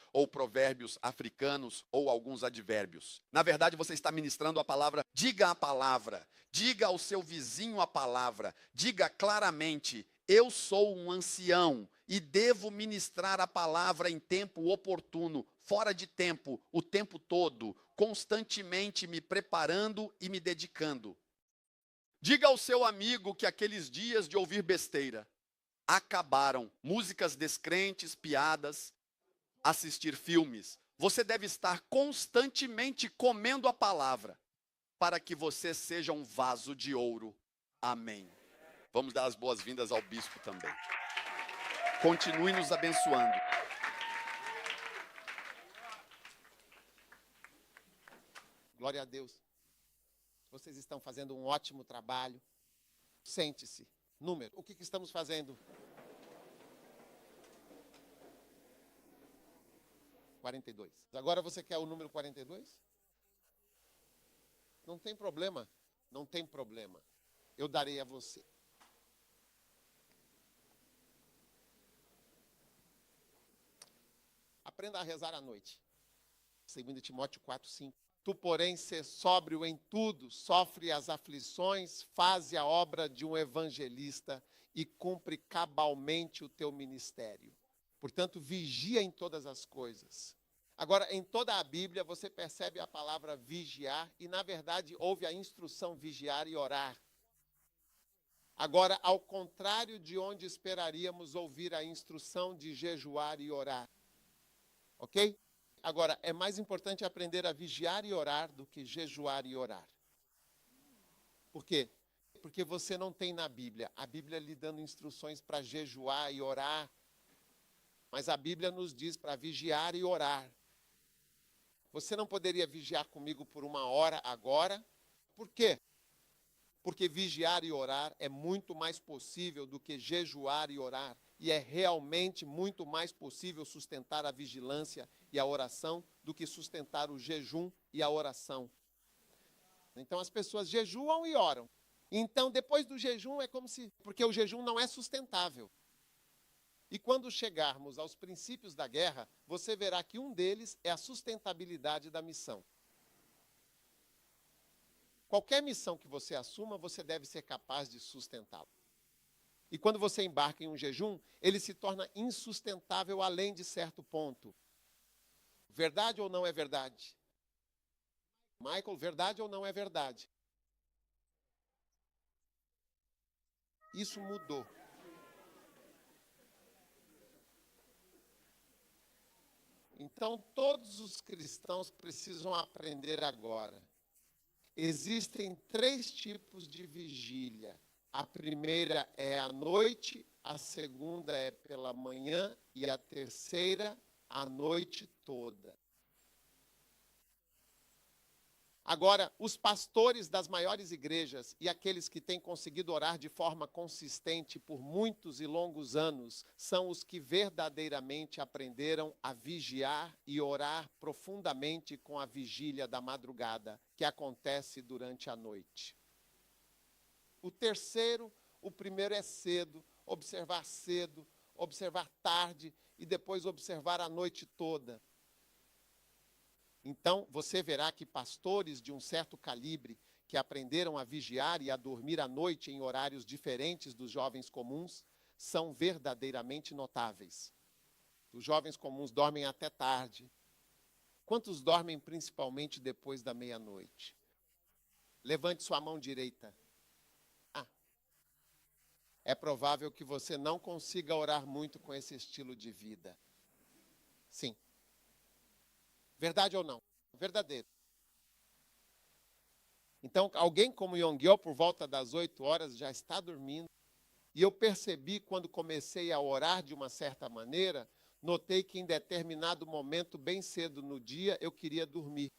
africanos ou alguns advérbios. Na verdade, você está ministrando a palavra. Diga a palavra. Diga ao seu vizinho a palavra. Diga claramente, eu sou um ancião e devo ministrar a palavra em tempo oportuno, fora de tempo, o tempo todo, constantemente me preparando e me dedicando. Diga ao seu amigo que aqueles dias de ouvir besteira acabaram. Músicas descrentes, piadas, assistir filmes. Você deve estar constantemente comendo a palavra para que você seja um vaso de ouro. Amém. Vamos dar as boas-vindas ao bispo também. Continue nos abençoando. Glória a Deus. Vocês estão fazendo um ótimo trabalho. Sente-se. Número. O que estamos fazendo? 42. Agora você quer o número 42? Não tem problema. Não tem problema. Eu darei a você. Aprenda a rezar à noite. 2 Timóteo 4:5. Tu, porém, ser sóbrio em tudo, sofre as aflições, faze a obra de um evangelista e cumpre cabalmente o teu ministério. Portanto, vigia em todas as coisas. Agora, em toda a Bíblia, você percebe a palavra vigiar e, na verdade, houve a instrução vigiar e orar. Agora, ao contrário de onde esperaríamos ouvir a instrução de jejuar e orar. Ok? Agora, é mais importante aprender a vigiar e orar do que jejuar e orar. Por quê? Porque você não tem na Bíblia. A Bíblia lhe dando instruções para jejuar e orar. Mas a Bíblia nos diz para vigiar e orar. Você não poderia vigiar comigo por 1 hora agora? Por quê? Porque vigiar e orar é muito mais possível do que jejuar e orar. E é realmente muito mais possível sustentar a vigilância e a oração do que sustentar o jejum e a oração. Então as pessoas jejuam e oram. Então depois do jejum é como se... Porque o jejum não é sustentável. E quando chegarmos aos princípios da guerra, você verá que um deles é a sustentabilidade da missão. Qualquer missão que você assuma, você deve ser capaz de sustentá-la. E quando você embarca em um jejum, ele se torna insustentável além de certo ponto. Verdade ou não é verdade? Michael, verdade ou não é verdade? Isso mudou. Então, todos os cristãos precisam aprender agora. Existem 3 tipos de vigília. A primeira é à noite, a segunda é pela manhã e a terceira a noite toda. Agora, os pastores das maiores igrejas e aqueles que têm conseguido orar de forma consistente por muitos e longos anos são os que verdadeiramente aprenderam a vigiar e orar profundamente com a vigília da madrugada, que acontece durante a noite. O primeiro é cedo, observar tarde e depois observar a noite toda. Então, você verá que pastores de um certo calibre, que aprenderam a vigiar e a dormir à noite em horários diferentes dos jovens comuns, são verdadeiramente notáveis. Os jovens comuns dormem até tarde. Quantos dormem principalmente depois da meia-noite? Levante sua mão direita. É provável que você não consiga orar muito com esse estilo de vida. Sim. Verdade ou não? Verdadeiro. Então, alguém como Yongyo, por volta das 8 horas, já está dormindo. E eu percebi, quando comecei a orar de uma certa maneira, notei que em determinado momento, bem cedo no dia, eu queria dormir.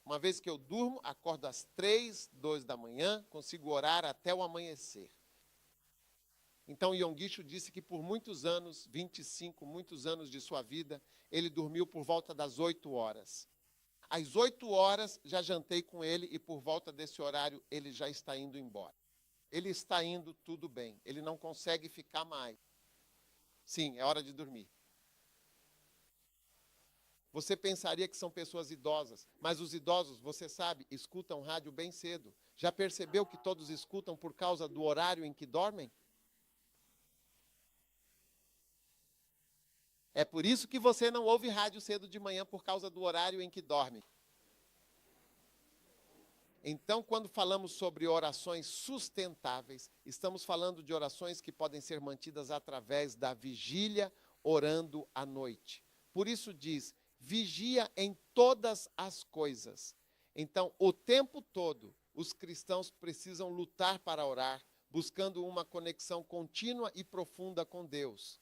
Uma vez que eu durmo, acordo às 3, 2 da manhã, consigo orar até o amanhecer. Então, Yonggi disse que por muitos anos, 25, muitos anos de sua vida, ele dormiu por volta das 8 horas. Às 8 horas, já jantei com ele e por volta desse horário, ele já está indo embora. Ele está indo, tudo bem. Ele não consegue ficar mais. Sim, é hora de dormir. Você pensaria que são pessoas idosas, mas os idosos, você sabe, escutam rádio bem cedo. Já percebeu que todos escutam por causa do horário em que dormem? É por isso que você não ouve rádio cedo de manhã, por causa do horário em que dorme. Então, quando falamos sobre orações sustentáveis, estamos falando de orações que podem ser mantidas através da vigília, orando à noite. Por isso diz, vigia em todas as coisas. Então, o tempo todo, os cristãos precisam lutar para orar, buscando uma conexão contínua e profunda com Deus.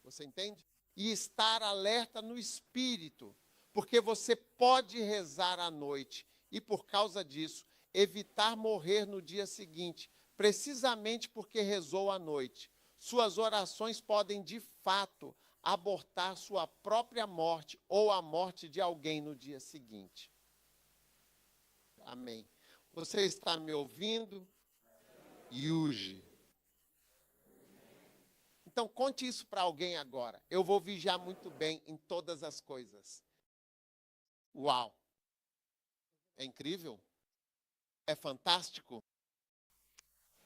Você entende? E estar alerta no espírito, porque você pode rezar à noite e, por causa disso, evitar morrer no dia seguinte, precisamente porque rezou à noite. Suas orações podem, de fato, abortar sua própria morte ou a morte de alguém no dia seguinte. Amém. Você está me ouvindo? Yuji. Então, conte isso para alguém agora. Eu vou vigiar muito bem em todas as coisas. Uau! É incrível? É fantástico?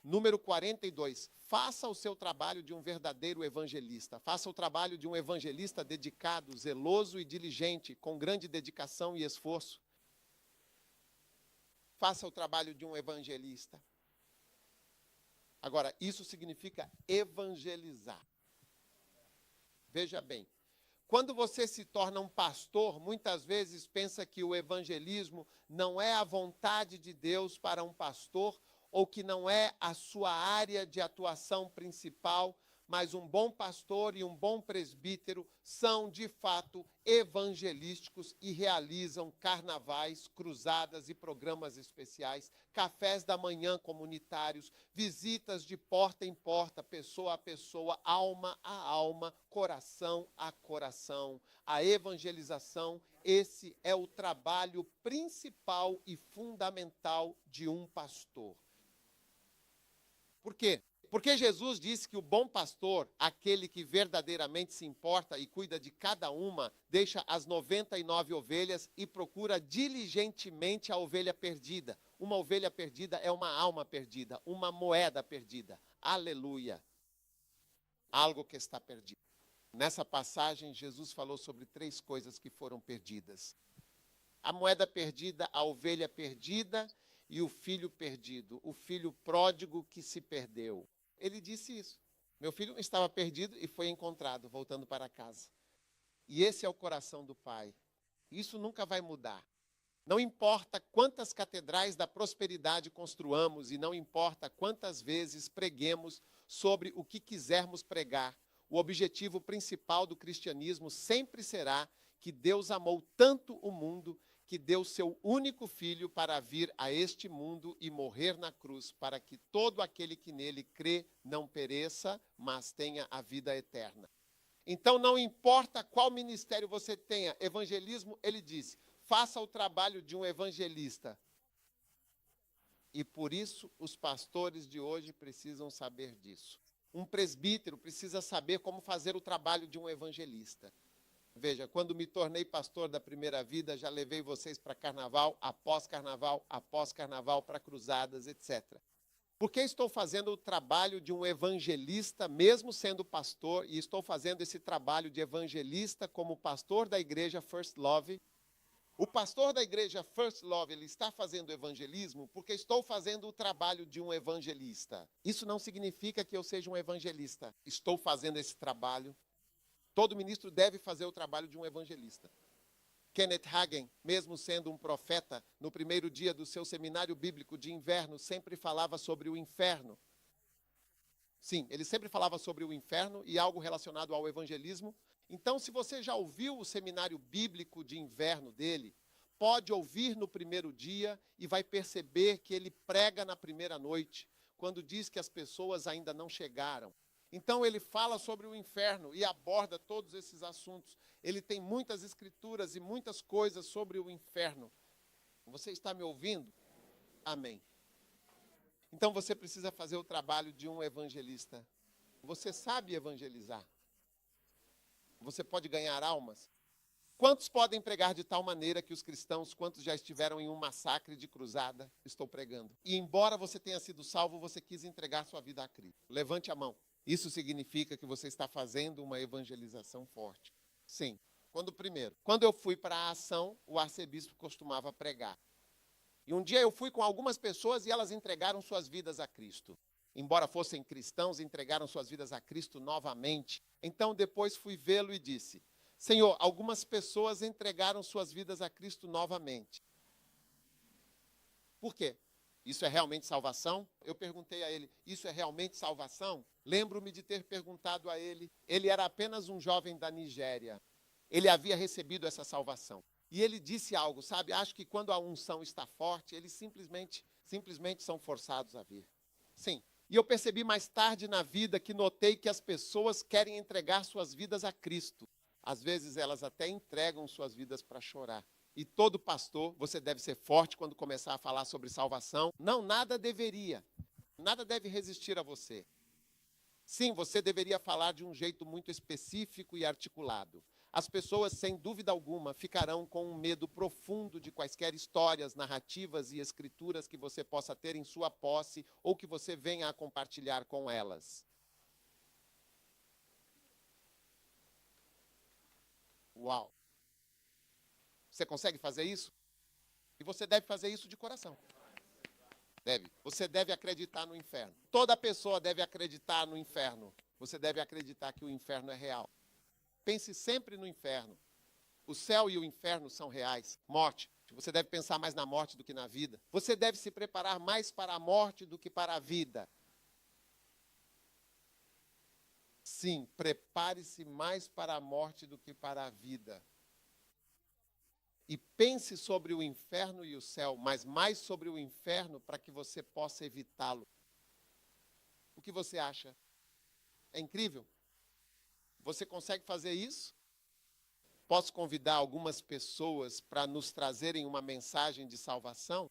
Número 42. Faça o seu trabalho de um verdadeiro evangelista. Faça o trabalho de um evangelista dedicado, zeloso e diligente, com grande dedicação e esforço. Faça o trabalho de um evangelista. Agora, isso significa evangelizar. Veja bem, quando você se torna um pastor, muitas vezes pensa que o evangelismo não é a vontade de Deus para um pastor ou que não é a sua área de atuação principal, mas um bom pastor e um bom presbítero são, de fato, evangelísticos e realizam carnavais, cruzadas e programas especiais, cafés da manhã comunitários, visitas de porta em porta, pessoa a pessoa, alma a alma, coração a coração. A evangelização, esse é o trabalho principal e fundamental de um pastor. Por quê? Porque Jesus disse que o bom pastor, aquele que verdadeiramente se importa e cuida de cada uma, deixa as 99 ovelhas e procura diligentemente a ovelha perdida. Uma ovelha perdida é uma alma perdida, uma moeda perdida. Aleluia! Algo que está perdido. Nessa passagem, Jesus falou sobre 3 coisas que foram perdidas. A moeda perdida, a ovelha perdida e o filho perdido, o filho pródigo que se perdeu. Ele disse isso. Meu filho estava perdido e foi encontrado, voltando para casa. E esse é o coração do Pai. Isso nunca vai mudar. Não importa quantas catedrais da prosperidade construamos e não importa quantas vezes preguemos sobre o que quisermos pregar, o objetivo principal do cristianismo sempre será que Deus amou tanto o mundo que deu seu único filho para vir a este mundo e morrer na cruz, para que todo aquele que nele crê não pereça, mas tenha a vida eterna. Então, não importa qual ministério você tenha, evangelismo, ele disse, faça o trabalho de um evangelista. E por isso, os pastores de hoje precisam saber disso. Um presbítero precisa saber como fazer o trabalho de um evangelista. Veja, quando me tornei pastor da Primeira Vida, já levei vocês para carnaval, após carnaval, para cruzadas, etc. Porque estou fazendo o trabalho de um evangelista, mesmo sendo pastor, e estou fazendo esse trabalho de evangelista como pastor da igreja First Love. O pastor da igreja First Love, ele está fazendo evangelismo porque estou fazendo o trabalho de um evangelista. Isso não significa que eu seja um evangelista. Estou fazendo esse trabalho. Todo ministro deve fazer o trabalho de um evangelista. Kenneth Hagin, mesmo sendo um profeta, no primeiro dia do seu seminário bíblico de inverno, sempre falava sobre o inferno. Sim, ele sempre falava sobre o inferno e algo relacionado ao evangelismo. Então, se você já ouviu o seminário bíblico de inverno dele, pode ouvir no primeiro dia e vai perceber que ele prega na primeira noite, quando diz que as pessoas ainda não chegaram. Então ele fala sobre o inferno e aborda todos esses assuntos. Ele tem muitas escrituras e muitas coisas sobre o inferno. Você está me ouvindo? Amém. Então você precisa fazer o trabalho de um evangelista. Você sabe evangelizar. Você pode ganhar almas. Quantos podem pregar de tal maneira que os cristãos, quantos já estiveram em um massacre de cruzada, estou pregando? E embora você tenha sido salvo, você quis entregar sua vida a Cristo. Levante a mão. Isso significa que você está fazendo uma evangelização forte. Sim. Quando eu fui para a ação, o arcebispo costumava pregar. E um dia eu fui com algumas pessoas e elas entregaram suas vidas a Cristo. Embora fossem cristãos, entregaram suas vidas a Cristo novamente. Então depois fui vê-lo e disse, Senhor, algumas pessoas entregaram suas vidas a Cristo novamente. Por quê? Isso é realmente salvação? Eu perguntei a ele, isso é realmente salvação? Lembro-me de ter perguntado a ele. Ele era apenas um jovem da Nigéria. Ele havia recebido essa salvação. E ele disse algo, sabe? Acho que quando a unção está forte, eles simplesmente são forçados a vir. Sim. E eu percebi mais tarde na vida que notei que as pessoas querem entregar suas vidas a Cristo. Às vezes elas até entregam suas vidas para chorar. E todo pastor, você deve ser forte quando começar a falar sobre salvação. Não, nada deve resistir a você. Sim, você deveria falar de um jeito muito específico e articulado. As pessoas, sem dúvida alguma, ficarão com um medo profundo de quaisquer histórias, narrativas e escrituras que você possa ter em sua posse ou que você venha a compartilhar com elas. Uau! Você consegue fazer isso? E você deve fazer isso de coração. Deve. Você deve acreditar no inferno. Toda pessoa deve acreditar no inferno. Você deve acreditar que o inferno é real. Pense sempre no inferno. O céu e o inferno são reais. Morte, Você deve pensar mais na morte do que na vida. Você deve se preparar mais para a morte do que para a vida. Sim, prepare-se mais para a morte do que para a vida. E pense sobre o inferno e o céu, mas mais sobre o inferno para que você possa evitá-lo. O que você acha? É incrível? Você consegue fazer isso? Posso convidar algumas pessoas para nos trazerem uma mensagem de salvação?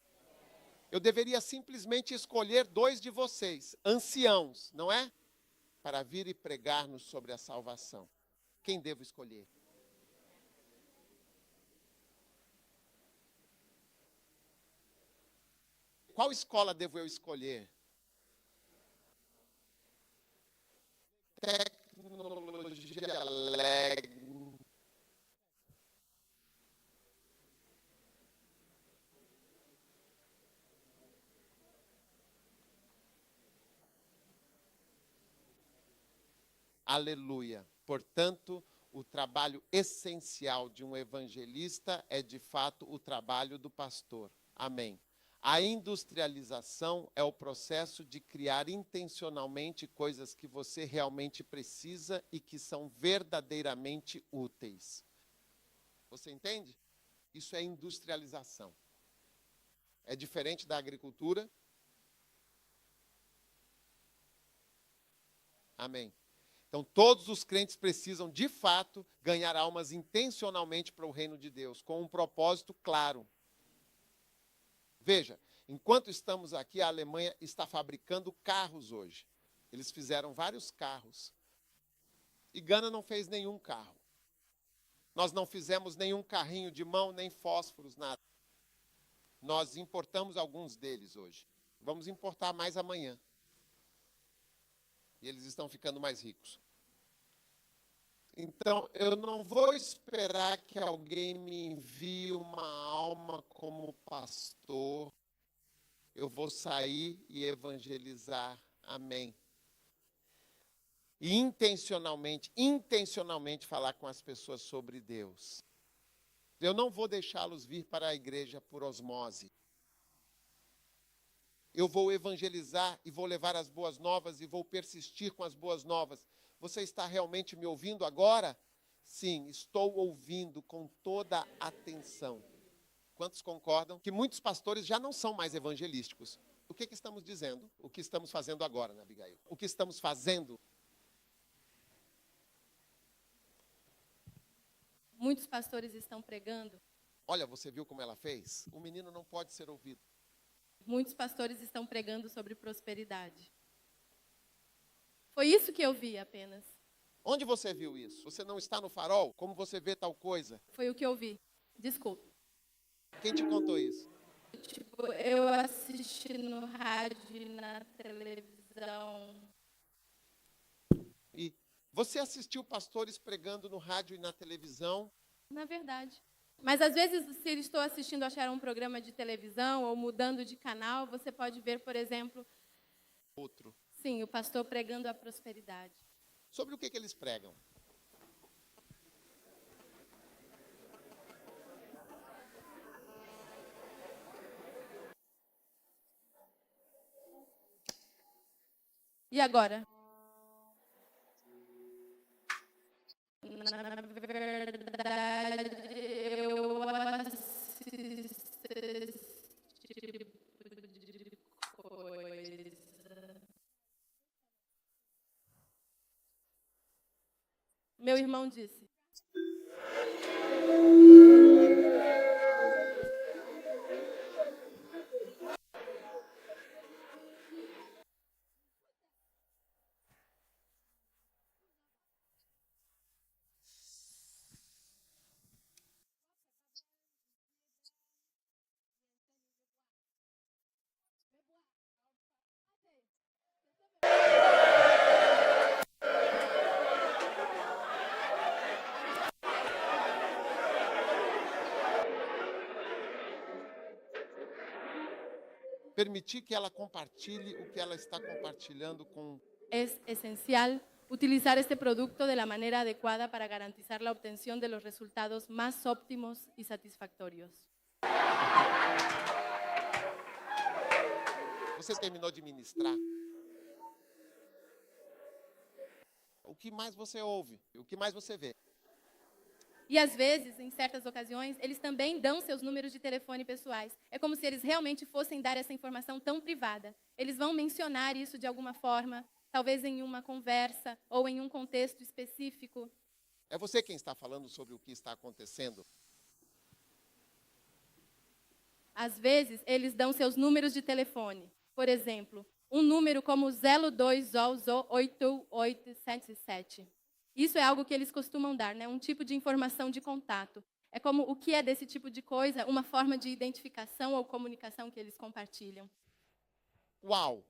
Eu deveria simplesmente escolher 2 de vocês, anciãos, não é? Para vir e pregar-nos sobre a salvação. Quem devo escolher? Qual escola devo eu escolher? Tecnologia alegre. Aleluia. Portanto, o trabalho essencial de um evangelista é, de fato, o trabalho do pastor. Amém. A industrialização é o processo de criar intencionalmente coisas que você realmente precisa e que são verdadeiramente úteis. Você entende? Isso é industrialização. É diferente da agricultura. Amém. Então, todos os crentes precisam, de fato, ganhar almas intencionalmente para o reino de Deus, com um propósito claro. Veja, enquanto estamos aqui, a Alemanha está fabricando carros hoje. Eles fizeram vários carros. E Gana não fez nenhum carro. Nós não fizemos nenhum carrinho de mão, nem fósforos, nada. Nós importamos alguns deles hoje. Vamos importar mais amanhã. E eles estão ficando mais ricos. Então, eu não vou esperar que alguém me envie uma alma como pastor. Eu vou sair e evangelizar. Amém. E intencionalmente falar com as pessoas sobre Deus. Eu não vou deixá-los vir para a igreja por osmose. Eu vou evangelizar e vou levar as boas novas e vou persistir com as boas novas. Você está realmente me ouvindo agora? Sim, estou ouvindo com toda atenção. Quantos concordam que muitos pastores já não são mais evangelísticos? O que estamos dizendo? O que estamos fazendo agora, né, Abigail? O que estamos fazendo? Muitos pastores estão pregando. Olha, você viu como ela fez? O menino não pode ser ouvido. Muitos pastores estão pregando sobre prosperidade. Foi isso que eu vi apenas. Onde você viu isso? Você não está no Farol? Como você vê tal coisa? Foi o que eu vi. Desculpa. Quem te contou isso? Tipo, eu assisti no rádio e na televisão. E você assistiu pastores pregando no rádio e na televisão? Na verdade. Mas às vezes, se eu estou assistindo achar um programa de televisão ou mudando de canal, você pode ver, por exemplo, outro. Sim, o pastor pregando a prosperidade. Sobre o que eles pregam? E agora? Na verdade, eu assisto esse tipo de coisa. Meu irmão disse. Permitir que ela compartilhe o que ela está compartilhando com... Es esencial utilizar este producto de la manera adecuada para garantizar la obtención de los resultados más óptimos y satisfactorios. Você terminou de ministrar? O que mais você ouve? O que mais você vê? E às vezes, em certas ocasiões, eles também dão seus números de telefone pessoais. É como se eles realmente fossem dar essa informação tão privada. Eles vão mencionar isso de alguma forma, talvez em uma conversa ou em um contexto específico. É você quem está falando sobre o que está acontecendo? Às vezes, eles dão seus números de telefone. Por exemplo, um número como 028877. Isso é algo que eles costumam dar, né? Um tipo de informação de contato. É como o que é desse tipo de coisa, uma forma de identificação ou comunicação que eles compartilham. Uau!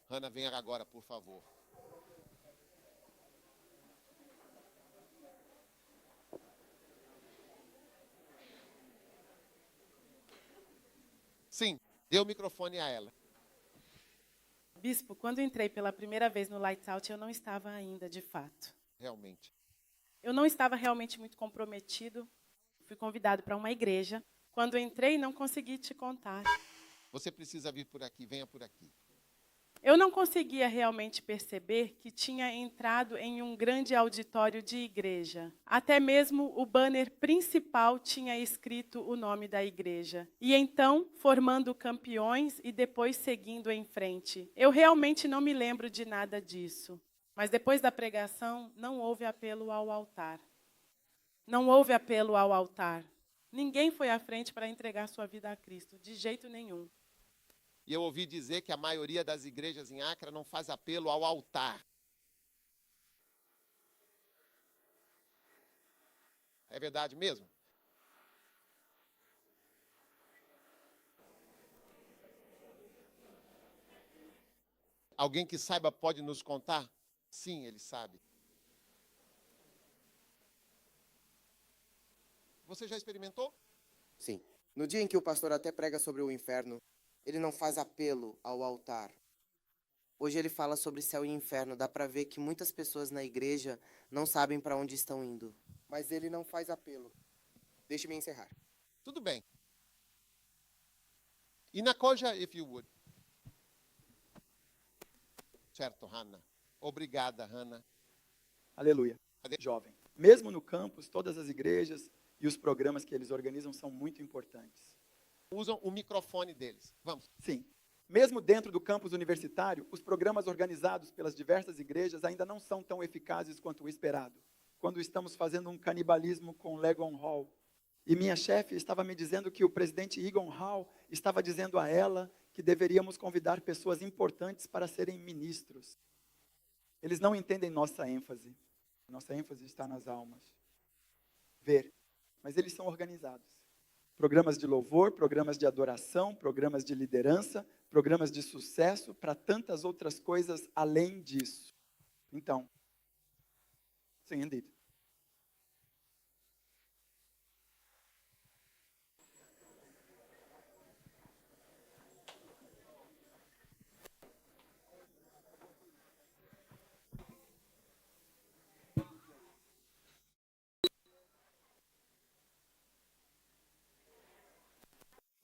Hannah, venha agora, por favor. Sim, dê o microfone a ela. Bispo, quando entrei pela primeira vez no Lighthouse, eu não estava ainda, de fato. Realmente. Eu não estava realmente muito comprometido. Fui convidado para uma igreja. Quando entrei, não consegui te contar. Você precisa vir por aqui, venha por aqui. Eu não conseguia realmente perceber que tinha entrado em um grande auditório de igreja. Até mesmo o banner principal tinha escrito o nome da igreja. E então, formando campeões e depois seguindo em frente. Eu realmente não me lembro de nada disso. Mas depois da pregação, não houve apelo ao altar. Não houve apelo ao altar. Ninguém foi à frente para entregar sua vida a Cristo, de jeito nenhum. E eu ouvi dizer que a maioria das igrejas em Acre não faz apelo ao altar. É verdade mesmo? Alguém que saiba pode nos contar? Sim, ele sabe. Você já experimentou? Sim. No dia em que o pastor até prega sobre o inferno, ele não faz apelo ao altar. Hoje ele fala sobre céu e inferno. Dá para ver que muitas pessoas na igreja não sabem para onde estão indo. Mas ele não faz apelo. Deixe-me encerrar. Tudo bem. E na Koja, if you would. Certo, Hannah. Obrigada, Hannah. Aleluia. Jovem. Mesmo no campus, todas as igrejas e os programas que eles organizam são muito importantes. Usam o microfone deles. Vamos. Sim. Mesmo dentro do campus universitário, os programas organizados pelas diversas igrejas ainda não são tão eficazes quanto o esperado. Quando estamos fazendo um canibalismo com Legon Hall, e minha chefe estava me dizendo que o presidente Egon Hall estava dizendo a ela que deveríamos convidar pessoas importantes para serem ministros. Eles não entendem nossa ênfase. Nossa ênfase está nas almas. Ver. Mas eles são organizados. Programas de louvor, programas de adoração, programas de liderança, programas de sucesso, para tantas outras coisas além disso. Então, sim, indeed.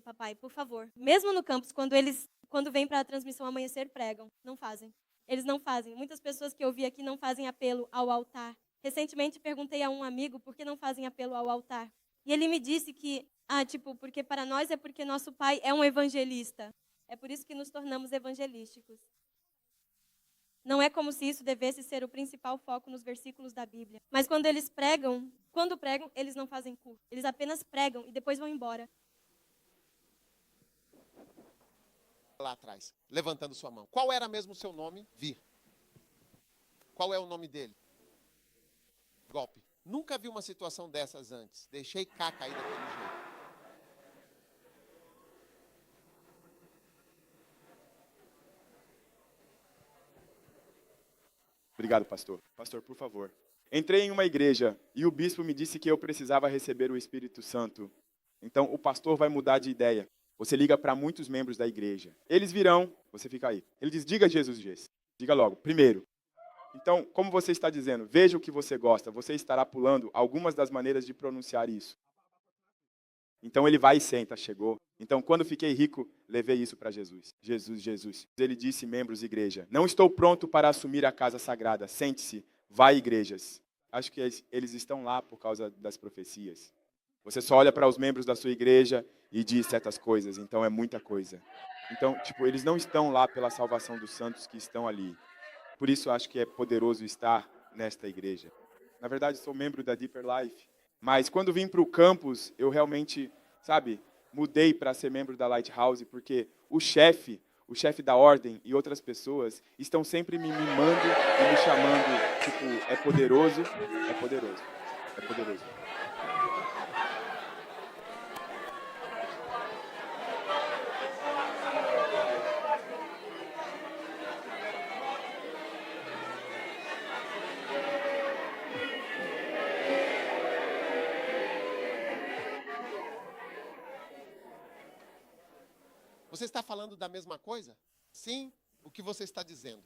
Papai, por favor. Mesmo no campus, quando vêm para a transmissão amanhecer, pregam. Não fazem. Eles não fazem. Muitas pessoas que eu vi aqui não fazem apelo ao altar. Recentemente perguntei a um amigo por que não fazem apelo ao altar. E ele me disse que, porque para nós é porque nosso pai é um evangelista. É por isso que nos tornamos evangelísticos. Não é como se isso devesse ser o principal foco nos versículos da Bíblia. Mas quando pregam, eles não fazem culto. Eles apenas pregam e depois vão embora. Lá atrás, levantando sua mão. Qual era mesmo o seu nome? Vir. Qual é o nome dele? Golpe. Nunca vi uma situação dessas antes. Deixei cá cair daquele jeito. Obrigado, pastor. Pastor, por favor. Entrei em uma igreja e o bispo me disse que eu precisava receber o Espírito Santo. Então, o pastor vai mudar de ideia. Você liga para muitos membros da igreja. Eles virão, você fica aí. Ele diz, diga Jesus disse. Diga logo, primeiro. Então, como você está dizendo, veja o que você gosta, você estará pulando algumas das maneiras de pronunciar isso. Então ele vai e senta, chegou. Então, quando fiquei rico, levei isso para Jesus. Jesus, Jesus. Ele disse, membros da igreja, não estou pronto para assumir a casa sagrada. Sente-se, vai igrejas. Acho que eles estão lá por causa das profecias. Você só olha para os membros da sua igreja e diz certas coisas, então é muita coisa. Então, eles não estão lá pela salvação dos santos que estão ali. Por isso, acho que é poderoso estar nesta igreja. Na verdade, sou membro da Deeper Life. Mas quando vim para o campus, eu realmente, mudei para ser membro da Lighthouse, porque o chefe da ordem e outras pessoas estão sempre me mimando e me chamando, é poderoso, é poderoso, é poderoso. Você está falando da mesma coisa? Sim, o que você está dizendo?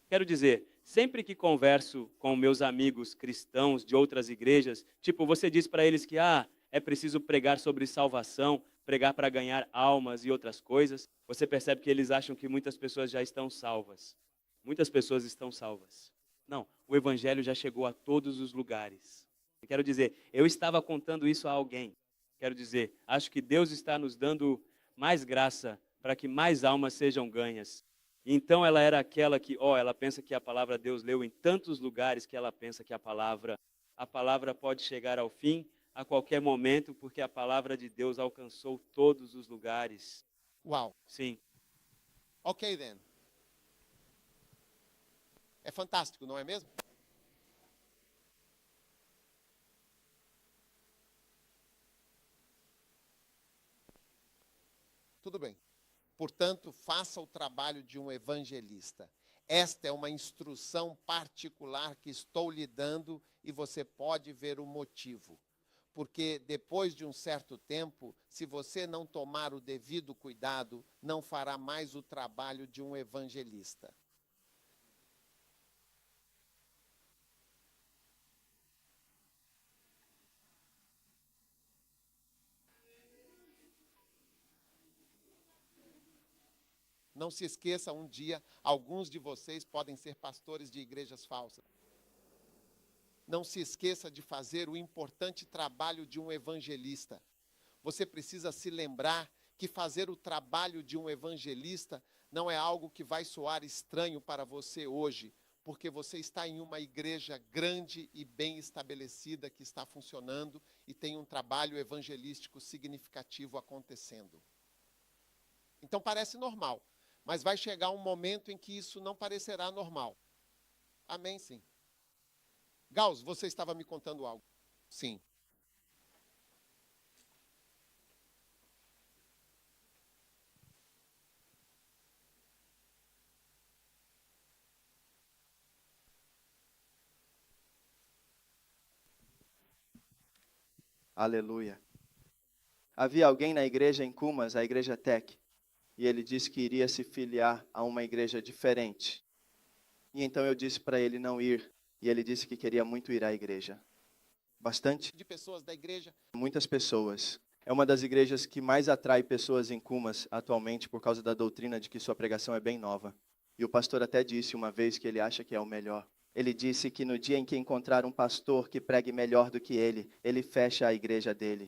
Quero dizer, sempre que converso com meus amigos cristãos de outras igrejas, você diz para eles que é preciso pregar sobre salvação, pregar para ganhar almas e outras coisas, você percebe que eles acham que muitas pessoas já estão salvas. Muitas pessoas estão salvas. Não, o evangelho já chegou a todos os lugares. Quero dizer, eu estava contando isso a alguém. Quero dizer, acho que Deus está nos dando mais graça para que mais almas sejam ganhas. Então ela era aquela que, ela pensa que a palavra Deus leu em tantos lugares que ela pensa que a palavra pode chegar ao fim a qualquer momento, porque a palavra de Deus alcançou todos os lugares. Uau. Sim. Ok, then. É fantástico, não é mesmo? Tudo bem. Portanto, faça o trabalho de um evangelista. Esta é uma instrução particular que estou lhe dando e você pode ver o motivo. Porque depois de um certo tempo, se você não tomar o devido cuidado, não fará mais o trabalho de um evangelista. Não se esqueça, um dia, alguns de vocês podem ser pastores de igrejas falsas. Não se esqueça de fazer o importante trabalho de um evangelista. Você precisa se lembrar que fazer o trabalho de um evangelista não é algo que vai soar estranho para você hoje, porque você está em uma igreja grande e bem estabelecida que está funcionando e tem um trabalho evangelístico significativo acontecendo. Então parece normal. Mas vai chegar um momento em que isso não parecerá normal. Amém, sim. Gauss, você estava me contando algo. Sim. Aleluia. Havia alguém na igreja em Cumas, a igreja Tech, e ele disse que iria se filiar a uma igreja diferente. E então eu disse para ele não ir, e ele disse que queria muito ir à igreja. Bastante. De pessoas da igreja. Muitas pessoas. É uma das igrejas que mais atrai pessoas em Cumas atualmente por causa da doutrina de que sua pregação é bem nova. E o pastor até disse uma vez que ele acha que é o melhor. Ele disse que no dia em que encontrar um pastor que pregue melhor do que ele fecha a igreja dele.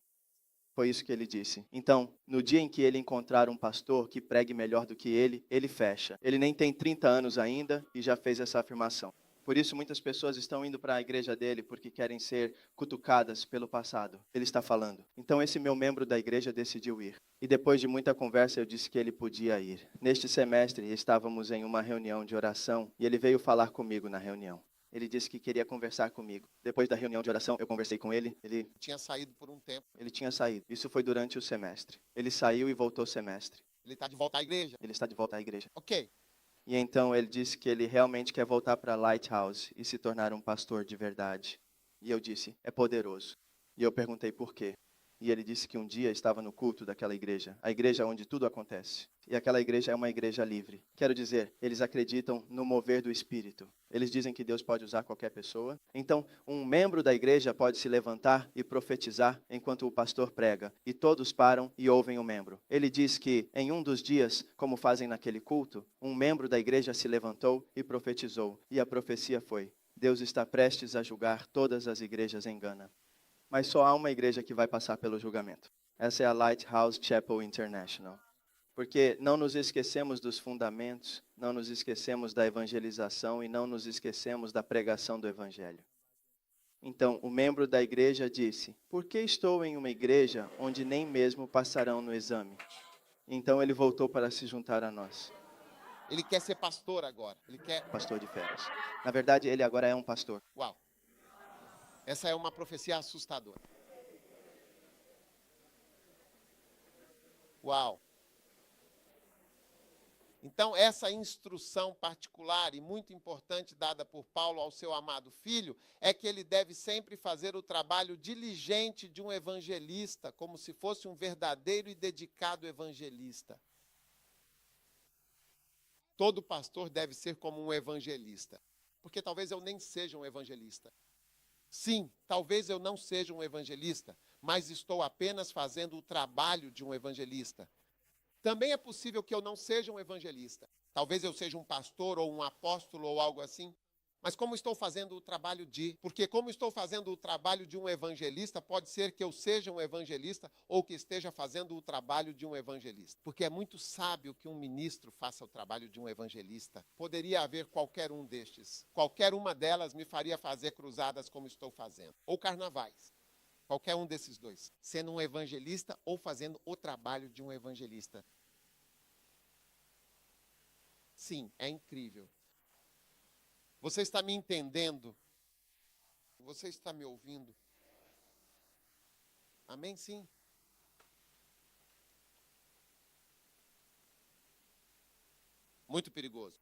Foi isso que ele disse. Então, no dia em que ele encontrar um pastor que pregue melhor do que ele fecha. Ele nem tem 30 anos ainda e já fez essa afirmação. Por isso, muitas pessoas estão indo para a igreja dele porque querem ser cutucadas pelo passado. Ele está falando. Então, esse meu membro da igreja decidiu ir. E depois de muita conversa, eu disse que ele podia ir. Neste semestre, estávamos em uma reunião de oração e ele veio falar comigo na reunião. Ele disse que queria conversar comigo. Depois da reunião de oração, eu conversei com ele. Ele tinha saído por um tempo. Ele tinha saído. Isso foi durante o semestre. Ele saiu e voltou semestre. Ele está de volta à igreja? Ele está de volta à igreja. Ok. E então ele disse que ele realmente quer voltar para a Lighthouse e se tornar um pastor de verdade. E eu disse, é poderoso. E eu perguntei por quê. E ele disse que um dia estava no culto daquela igreja, a igreja onde tudo acontece. E aquela igreja é uma igreja livre. Quero dizer, eles acreditam no mover do Espírito. Eles dizem que Deus pode usar qualquer pessoa. Então, um membro da igreja pode se levantar e profetizar enquanto o pastor prega. E todos param e ouvem o membro. Ele diz que em um dos dias, como fazem naquele culto, um membro da igreja se levantou e profetizou. E a profecia foi: Deus está prestes a julgar todas as igrejas em Gana. Mas só há uma igreja que vai passar pelo julgamento. Essa é a Lighthouse Chapel International. Porque não nos esquecemos dos fundamentos, não nos esquecemos da evangelização e não nos esquecemos da pregação do evangelho. Então, o membro da igreja disse: por que estou em uma igreja onde nem mesmo passarão no exame? Então ele voltou para se juntar a nós. Ele quer ser pastor agora. Ele quer... Pastor de férias. Na verdade, ele agora é um pastor. Uau. Essa é uma profecia assustadora. Uau. Então, essa instrução particular e muito importante dada por Paulo ao seu amado filho é que ele deve sempre fazer o trabalho diligente de um evangelista, como se fosse um verdadeiro e dedicado evangelista. Todo pastor deve ser como um evangelista, porque talvez eu nem seja um evangelista. Sim, talvez eu não seja um evangelista, mas estou apenas fazendo o trabalho de um evangelista. Também é possível que eu não seja um evangelista. Talvez eu seja um pastor ou um apóstolo ou algo assim. Mas como estou fazendo o trabalho de... Porque como estou fazendo o trabalho de um evangelista, pode ser que eu seja um evangelista ou que esteja fazendo o trabalho de um evangelista. Porque é muito sábio que um ministro faça o trabalho de um evangelista. Poderia haver qualquer um destes. Qualquer uma delas me faria fazer cruzadas como estou fazendo. Ou carnavais. Qualquer um desses dois. Sendo um evangelista ou fazendo o trabalho de um evangelista. Sim, é incrível. Você está me entendendo? Você está me ouvindo? Amém? Sim. Muito perigoso.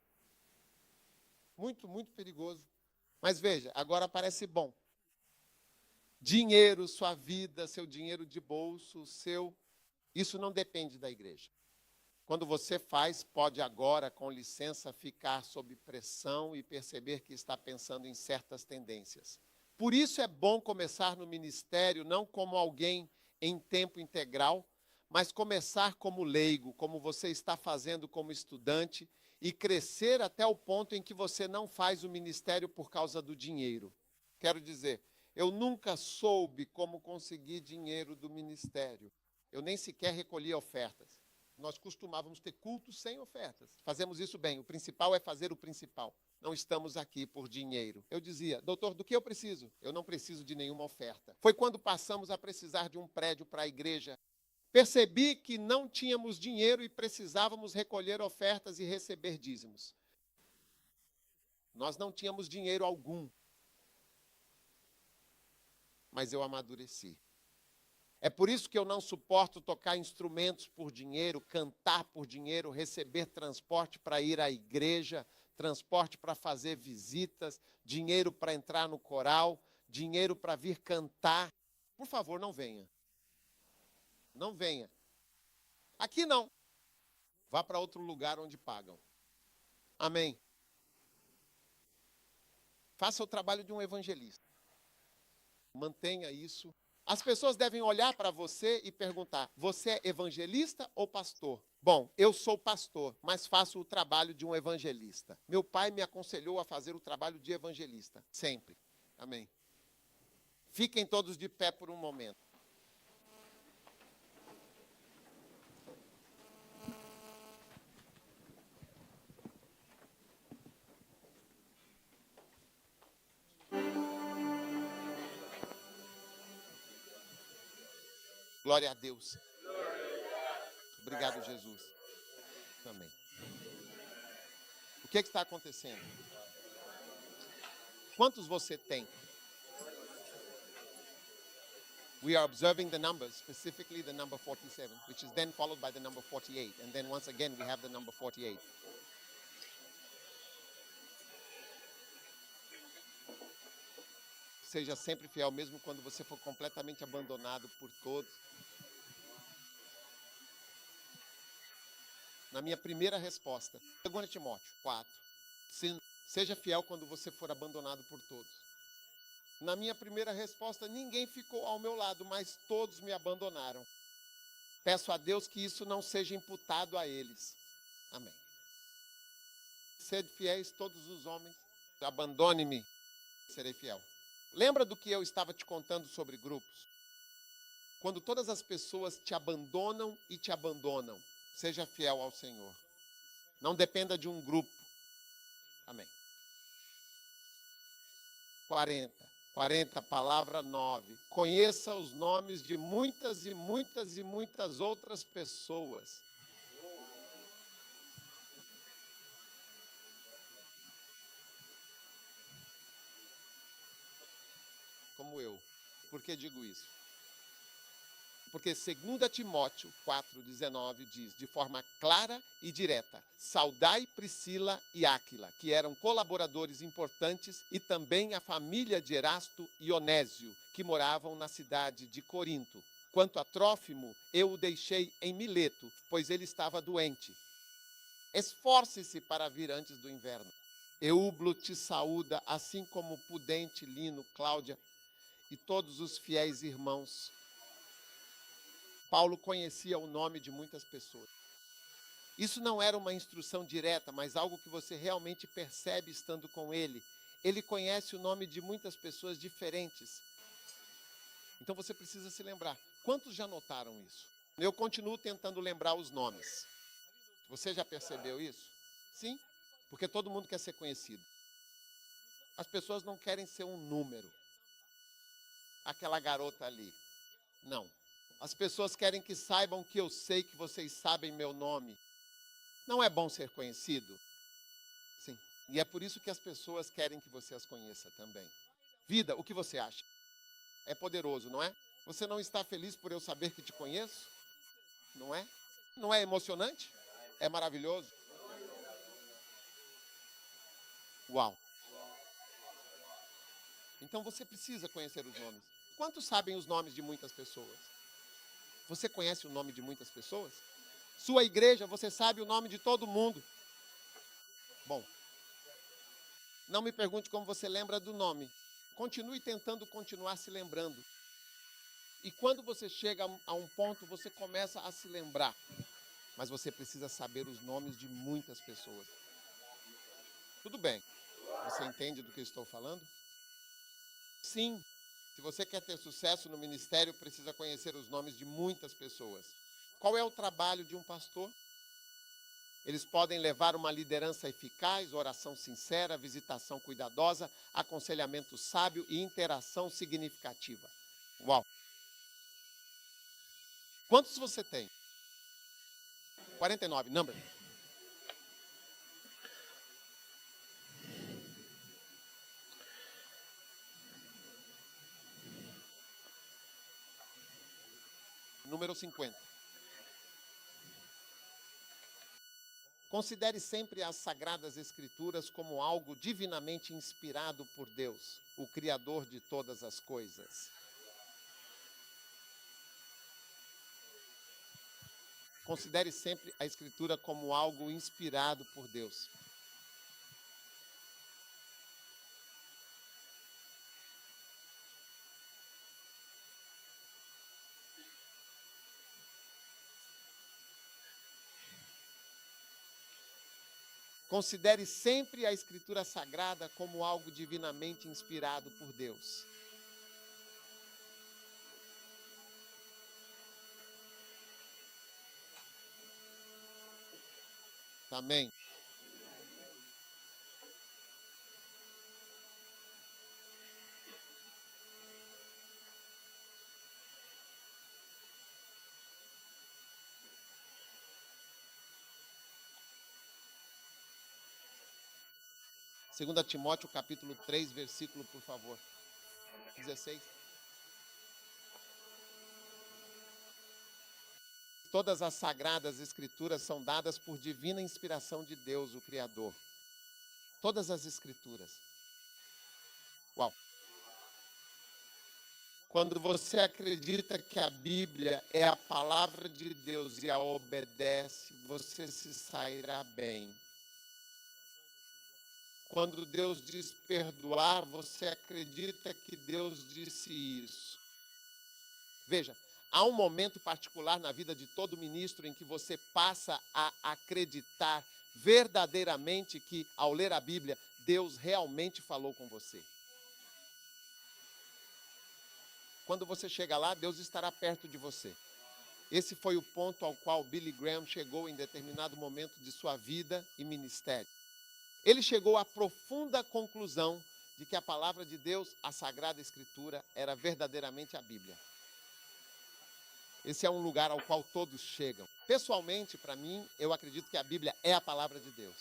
Muito, muito perigoso. Mas veja, agora parece bom. Dinheiro, sua vida, seu dinheiro de bolso, isso não depende da igreja. Quando você faz, pode agora, com licença, ficar sob pressão e perceber que está pensando em certas tendências. Por isso é bom começar no ministério não como alguém em tempo integral, mas começar como leigo, como você está fazendo como estudante, e crescer até o ponto em que você não faz o ministério por causa do dinheiro. Quero dizer, eu nunca soube como conseguir dinheiro do ministério. Eu nem sequer recolhia ofertas. Nós costumávamos ter cultos sem ofertas. Fazemos isso bem. O principal é fazer o principal. Não estamos aqui por dinheiro. Eu dizia: doutor, do que eu preciso? Eu não preciso de nenhuma oferta. Foi quando passamos a precisar de um prédio para a igreja. Percebi que não tínhamos dinheiro e precisávamos recolher ofertas e receber dízimos. Nós não tínhamos dinheiro algum. Mas eu amadureci. É por isso que eu não suporto tocar instrumentos por dinheiro, cantar por dinheiro, receber transporte para ir à igreja, transporte para fazer visitas, dinheiro para entrar no coral, dinheiro para vir cantar. Por favor, não venha. Não venha. Aqui não. Vá para outro lugar onde pagam. Amém. Faça o trabalho de um evangelista. Mantenha isso. As pessoas devem olhar para você e perguntar: você é evangelista ou pastor? Bom, eu sou pastor, mas faço o trabalho de um evangelista. Meu pai me aconselhou a fazer o trabalho de evangelista, sempre. Amém. Fiquem todos de pé por um momento. Glória a Deus. Obrigado, Jesus. Amém. O que está acontecendo? Quantos você tem? We are observing the numbers, specifically the number 47, which is then followed by the number 48. And then once again, we have the number 48. Seja sempre fiel, mesmo quando você for completamente abandonado por todos. Na minha primeira resposta, 2 Timóteo 4. Seja fiel quando você for abandonado por todos. Na minha primeira resposta, ninguém ficou ao meu lado, mas todos me abandonaram. Peço a Deus que isso não seja imputado a eles. Amém. Sede fiéis todos os homens. Abandone-me, serei fiel. Lembra do que eu estava te contando sobre grupos? Quando todas as pessoas te abandonam e te abandonam, seja fiel ao Senhor. Não dependa de um grupo. Amém. 40, palavra 9. Conheça os nomes de muitas e muitas e muitas outras pessoas. Como eu. Por que digo isso? Porque 2 Timóteo 4,19 diz, de forma clara e direta, saudai Priscila e Áquila, que eram colaboradores importantes, e também a família de Erasto e Onésio, que moravam na cidade de Corinto. Quanto a Trófimo, eu o deixei em Mileto, pois ele estava doente. Esforce-se para vir antes do inverno. Eublo te saúda, assim como Pudente, Lino, Cláudia e todos os fiéis irmãos. Paulo conhecia o nome de muitas pessoas. Isso não era uma instrução direta, mas algo que você realmente percebe estando com ele. Ele conhece o nome de muitas pessoas diferentes. Então você precisa se lembrar. Quantos já notaram isso? Eu continuo tentando lembrar os nomes. Você já percebeu isso? Sim, porque todo mundo quer ser conhecido. As pessoas não querem ser um número. Aquela garota ali. Não. As pessoas querem que saibam que eu sei que vocês sabem meu nome. Não é bom ser conhecido? Sim. E é por isso que as pessoas querem que você as conheça também. Vida, o que você acha? É poderoso, não é? Você não está feliz por eu saber que te conheço? Não é? Não é emocionante? É maravilhoso? Uau! Então você precisa conhecer os nomes. Quantos sabem os nomes de muitas pessoas? Você conhece o nome de muitas pessoas? Sua igreja, você sabe o nome de todo mundo. Bom, não me pergunte como você lembra do nome. Continue tentando continuar se lembrando. E quando você chega a um ponto, você começa a se lembrar. Mas você precisa saber os nomes de muitas pessoas. Tudo bem. Você entende do que eu estou falando? Sim. Se você quer ter sucesso no ministério, precisa conhecer os nomes de muitas pessoas. Qual é o trabalho de um pastor? Eles podem levar uma liderança eficaz, oração sincera, visitação cuidadosa, aconselhamento sábio e interação significativa. Uau! Quantos você tem? 49, number. Número 50. Considere sempre as Sagradas Escrituras como algo divinamente inspirado por Deus, o Criador de todas as coisas. Considere sempre a Escritura como algo inspirado por Deus. Considere sempre a Escritura Sagrada como algo divinamente inspirado por Deus. Amém. Segunda Timóteo, capítulo 3, versículo, por favor. 16. Todas as sagradas escrituras são dadas por divina inspiração de Deus, o Criador. Todas as escrituras. Uau! Quando você acredita que a Bíblia é a palavra de Deus e a obedece, você se sairá bem. Quando Deus diz perdoar, você acredita que Deus disse isso. Veja, há um momento particular na vida de todo ministro em que você passa a acreditar verdadeiramente que, ao ler a Bíblia, Deus realmente falou com você. Quando você chega lá, Deus estará perto de você. Esse foi o ponto ao qual Billy Graham chegou em determinado momento de sua vida e ministério. Ele chegou à profunda conclusão de que a palavra de Deus, a Sagrada Escritura, era verdadeiramente a Bíblia. Esse é um lugar ao qual todos chegam. Pessoalmente, para mim, eu acredito que a Bíblia é a palavra de Deus.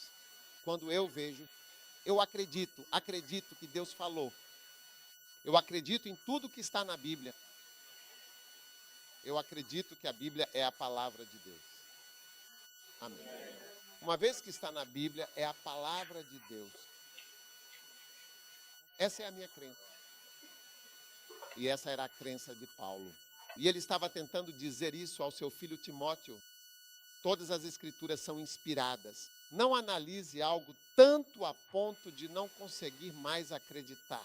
Quando eu vejo, eu acredito que Deus falou. Eu acredito em tudo que está na Bíblia. Eu acredito que a Bíblia é a palavra de Deus. Amém. Uma vez que está na Bíblia, é a palavra de Deus. Essa é a minha crença. E essa era a crença de Paulo. E ele estava tentando dizer isso ao seu filho Timóteo. Todas as escrituras são inspiradas. Não analise algo tanto a ponto de não conseguir mais acreditar.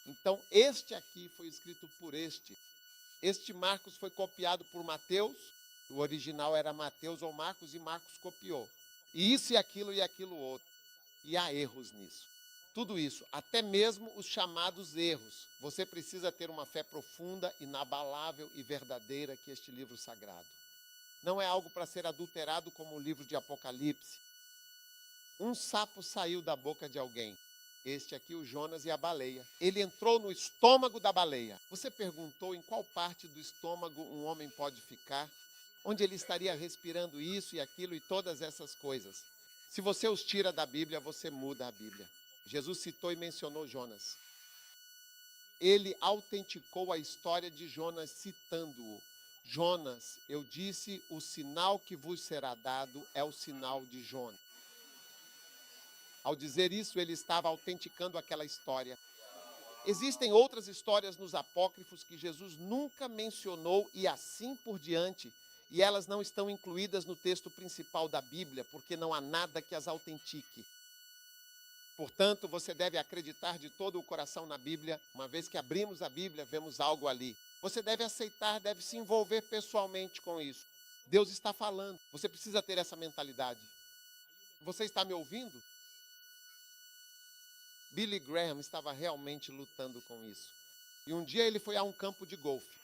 Então, este aqui foi escrito por este. Este Marcos foi copiado por Mateus. O original era Mateus ou Marcos e Marcos copiou. E isso e aquilo outro. E há erros nisso. Tudo isso, até mesmo os chamados erros. Você precisa ter uma fé profunda, inabalável e verdadeira que este livro sagrado. Não é algo para ser adulterado como o livro de Apocalipse. Um sapo saiu da boca de alguém. Este aqui, o Jonas e a baleia. Ele entrou no estômago da baleia. Você perguntou em qual parte do estômago um homem pode ficar? Onde ele estaria respirando isso e aquilo e todas essas coisas. Se você os tira da Bíblia, você muda a Bíblia. Jesus citou e mencionou Jonas. Ele autenticou a história de Jonas citando-o. Jonas, eu disse, o sinal que vos será dado é o sinal de Jonas. Ao dizer isso, ele estava autenticando aquela história. Existem outras histórias nos apócrifos que Jesus nunca mencionou e assim por diante, e elas não estão incluídas no texto principal da Bíblia, porque não há nada que as autentique. Portanto, você deve acreditar de todo o coração na Bíblia. Uma vez que abrimos a Bíblia, vemos algo ali. Você deve aceitar, deve se envolver pessoalmente com isso. Deus está falando. Você precisa ter essa mentalidade. Você está me ouvindo? Billy Graham estava realmente lutando com isso. E um dia ele foi a um campo de golfe.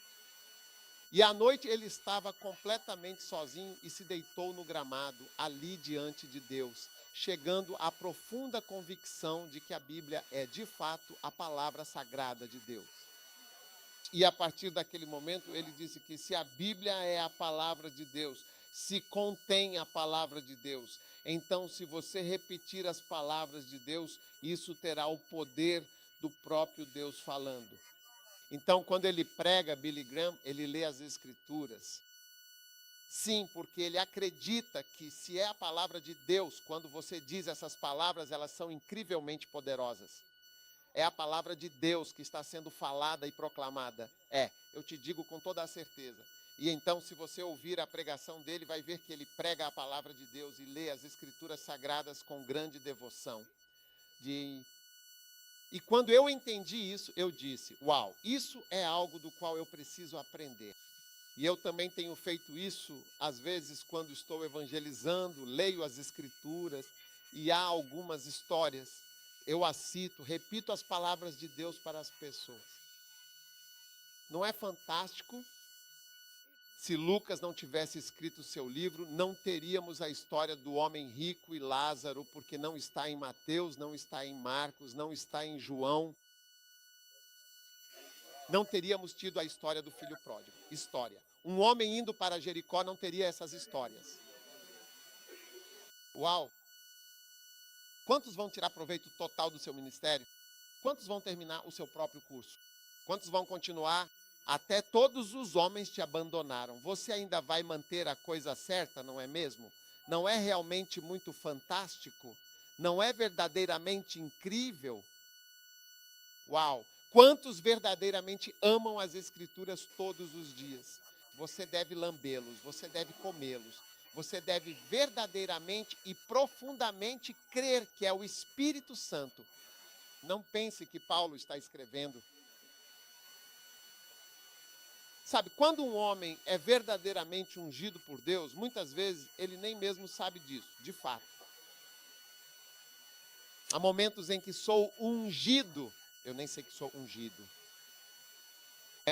E à noite ele estava completamente sozinho e se deitou no gramado, ali diante de Deus, chegando à profunda convicção de que a Bíblia é, de fato, a palavra sagrada de Deus. E a partir daquele momento ele disse que se a Bíblia é a palavra de Deus, se contém a palavra de Deus, então se você repetir as palavras de Deus, isso terá o poder do próprio Deus falando. Então, quando ele prega, Billy Graham, ele lê as Escrituras. Sim, porque ele acredita que se é a palavra de Deus, quando você diz essas palavras, elas são incrivelmente poderosas. É a palavra de Deus que está sendo falada e proclamada. Eu te digo com toda a certeza. E então, se você ouvir a pregação dele, vai ver que ele prega a palavra de Deus e lê as Escrituras sagradas com grande devoção. E quando eu entendi isso, eu disse, uau, isso é algo do qual eu preciso aprender. E eu também tenho feito isso, às vezes, quando estou evangelizando, leio as Escrituras, e há algumas histórias, eu as cito, repito as palavras de Deus para as pessoas. Não é fantástico? Se Lucas não tivesse escrito o seu livro, não teríamos a história do homem rico e Lázaro, porque não está em Mateus, não está em Marcos, não está em João. Não teríamos tido a história do filho pródigo. História. Um homem indo para Jericó não teria essas histórias. Uau! Quantos vão tirar proveito total do seu ministério? Quantos vão terminar o seu próprio curso? Quantos vão continuar? Até todos os homens te abandonaram. Você ainda vai manter a coisa certa, não é mesmo? Não é realmente muito fantástico? Não é verdadeiramente incrível? Uau! Quantos verdadeiramente amam as Escrituras todos os dias? Você deve lambê-los, você deve comê-los. Você deve verdadeiramente e profundamente crer que é o Espírito Santo. Não pense que Paulo está escrevendo. Sabe, quando um homem é verdadeiramente ungido por Deus, muitas vezes ele nem mesmo sabe disso, de fato. Há momentos em que sou ungido, eu nem sei que sou ungido.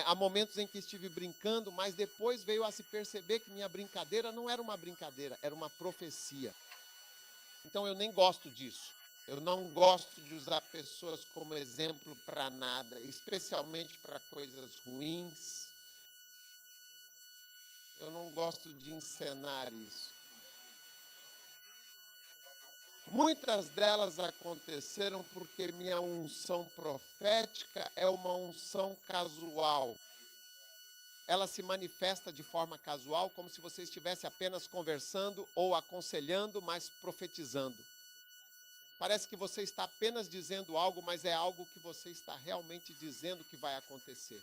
Há momentos em que estive brincando, mas depois veio a se perceber que minha brincadeira não era uma brincadeira, era uma profecia. Então eu nem gosto disso. Eu não gosto de usar pessoas como exemplo para nada, especialmente para coisas ruins. Eu não gosto de encenar isso. Muitas delas aconteceram porque minha unção profética é uma unção casual. Ela se manifesta de forma casual, como se você estivesse apenas conversando ou aconselhando, mas profetizando. Parece que você está apenas dizendo algo, mas é algo que você está realmente dizendo que vai acontecer.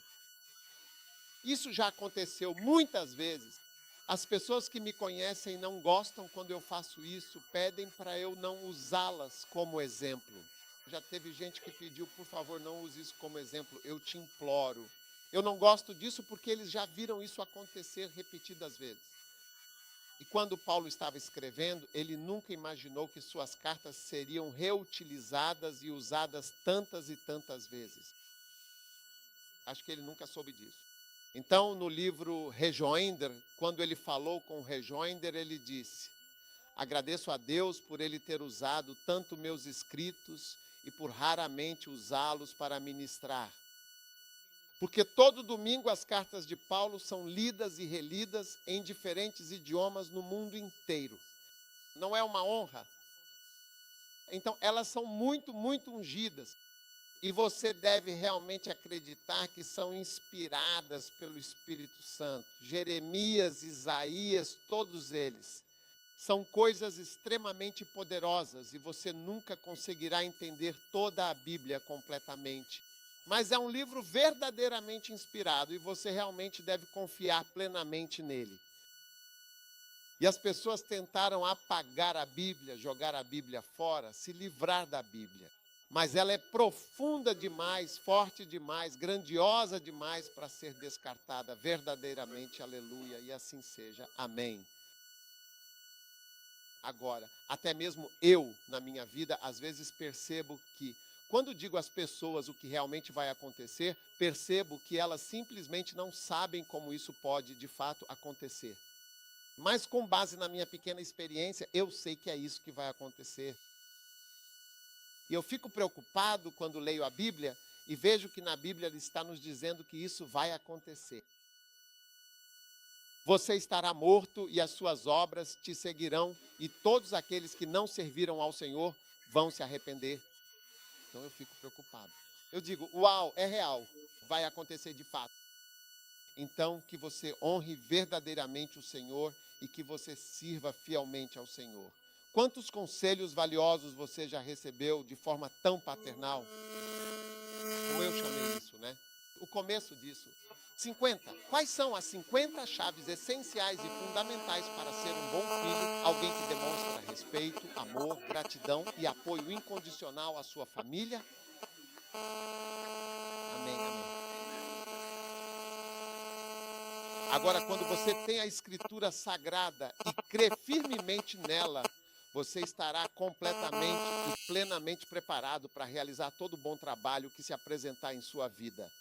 Isso já aconteceu muitas vezes. As pessoas que me conhecem não gostam quando eu faço isso, pedem para eu não usá-las como exemplo. Já teve gente que pediu, por favor, não use isso como exemplo, eu te imploro. Eu não gosto disso porque eles já viram isso acontecer repetidas vezes. E quando Paulo estava escrevendo, ele nunca imaginou que suas cartas seriam reutilizadas e usadas tantas e tantas vezes. Acho que ele nunca soube disso. Então, no livro Rejoinder, quando ele falou com Rejoinder, ele disse: agradeço a Deus por ele ter usado tanto meus escritos e por raramente usá-los para ministrar. Porque todo domingo as cartas de Paulo são lidas e relidas em diferentes idiomas no mundo inteiro. Não é uma honra? Então, elas são muito, muito ungidas. E você deve realmente acreditar que são inspiradas pelo Espírito Santo. Jeremias, Isaías, todos eles. São coisas extremamente poderosas e você nunca conseguirá entender toda a Bíblia completamente. Mas é um livro verdadeiramente inspirado e você realmente deve confiar plenamente nele. E as pessoas tentaram apagar a Bíblia, jogar a Bíblia fora, se livrar da Bíblia. Mas ela é profunda demais, forte demais, grandiosa demais para ser descartada verdadeiramente, aleluia, e assim seja, amém. Agora, até mesmo eu, na minha vida, às vezes percebo que, quando digo às pessoas o que realmente vai acontecer, percebo que elas simplesmente não sabem como isso pode, de fato, acontecer. Mas com base na minha pequena experiência, eu sei que é isso que vai acontecer. E eu fico preocupado quando leio a Bíblia e vejo que na Bíblia ele está nos dizendo que isso vai acontecer. Você estará morto e as suas obras te seguirão, e todos aqueles que não serviram ao Senhor vão se arrepender. Então eu fico preocupado. Eu digo, uau, é real, vai acontecer de fato. Então que você honre verdadeiramente o Senhor e que você sirva fielmente ao Senhor. Quantos conselhos valiosos você já recebeu de forma tão paternal? Como eu chamei isso, né? O começo disso. 50. Quais são as 50 chaves essenciais e fundamentais para ser um bom filho? Alguém que demonstra respeito, amor, gratidão e apoio incondicional à sua família? Amém, amém. Agora, quando você tem a Escritura Sagrada e crê firmemente nela, você estará completamente e plenamente preparado para realizar todo o bom trabalho que se apresentar em sua vida.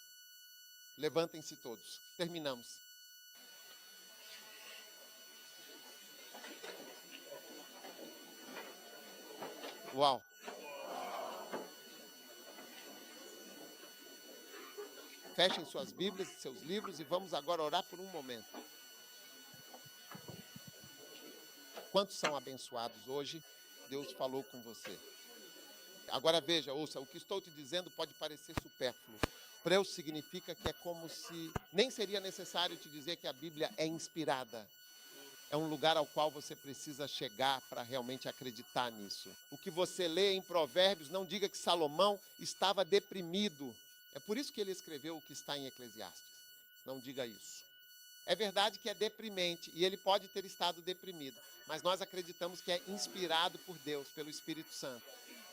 Levantem-se todos. Terminamos. Uau! Fechem suas Bíblias e seus livros e vamos agora orar por um momento. Quantos são abençoados hoje? Deus falou com você. Agora veja, ouça, o que estou te dizendo pode parecer supérfluo. Para eu significa que é como se nem seria necessário te dizer que a Bíblia é inspirada. É um lugar ao qual você precisa chegar para realmente acreditar nisso. O que você lê em Provérbios, não diga que Salomão estava deprimido. É por isso que ele escreveu o que está em Eclesiastes. Não diga isso. É verdade que é deprimente, e ele pode ter estado deprimido, mas nós acreditamos que é inspirado por Deus, pelo Espírito Santo.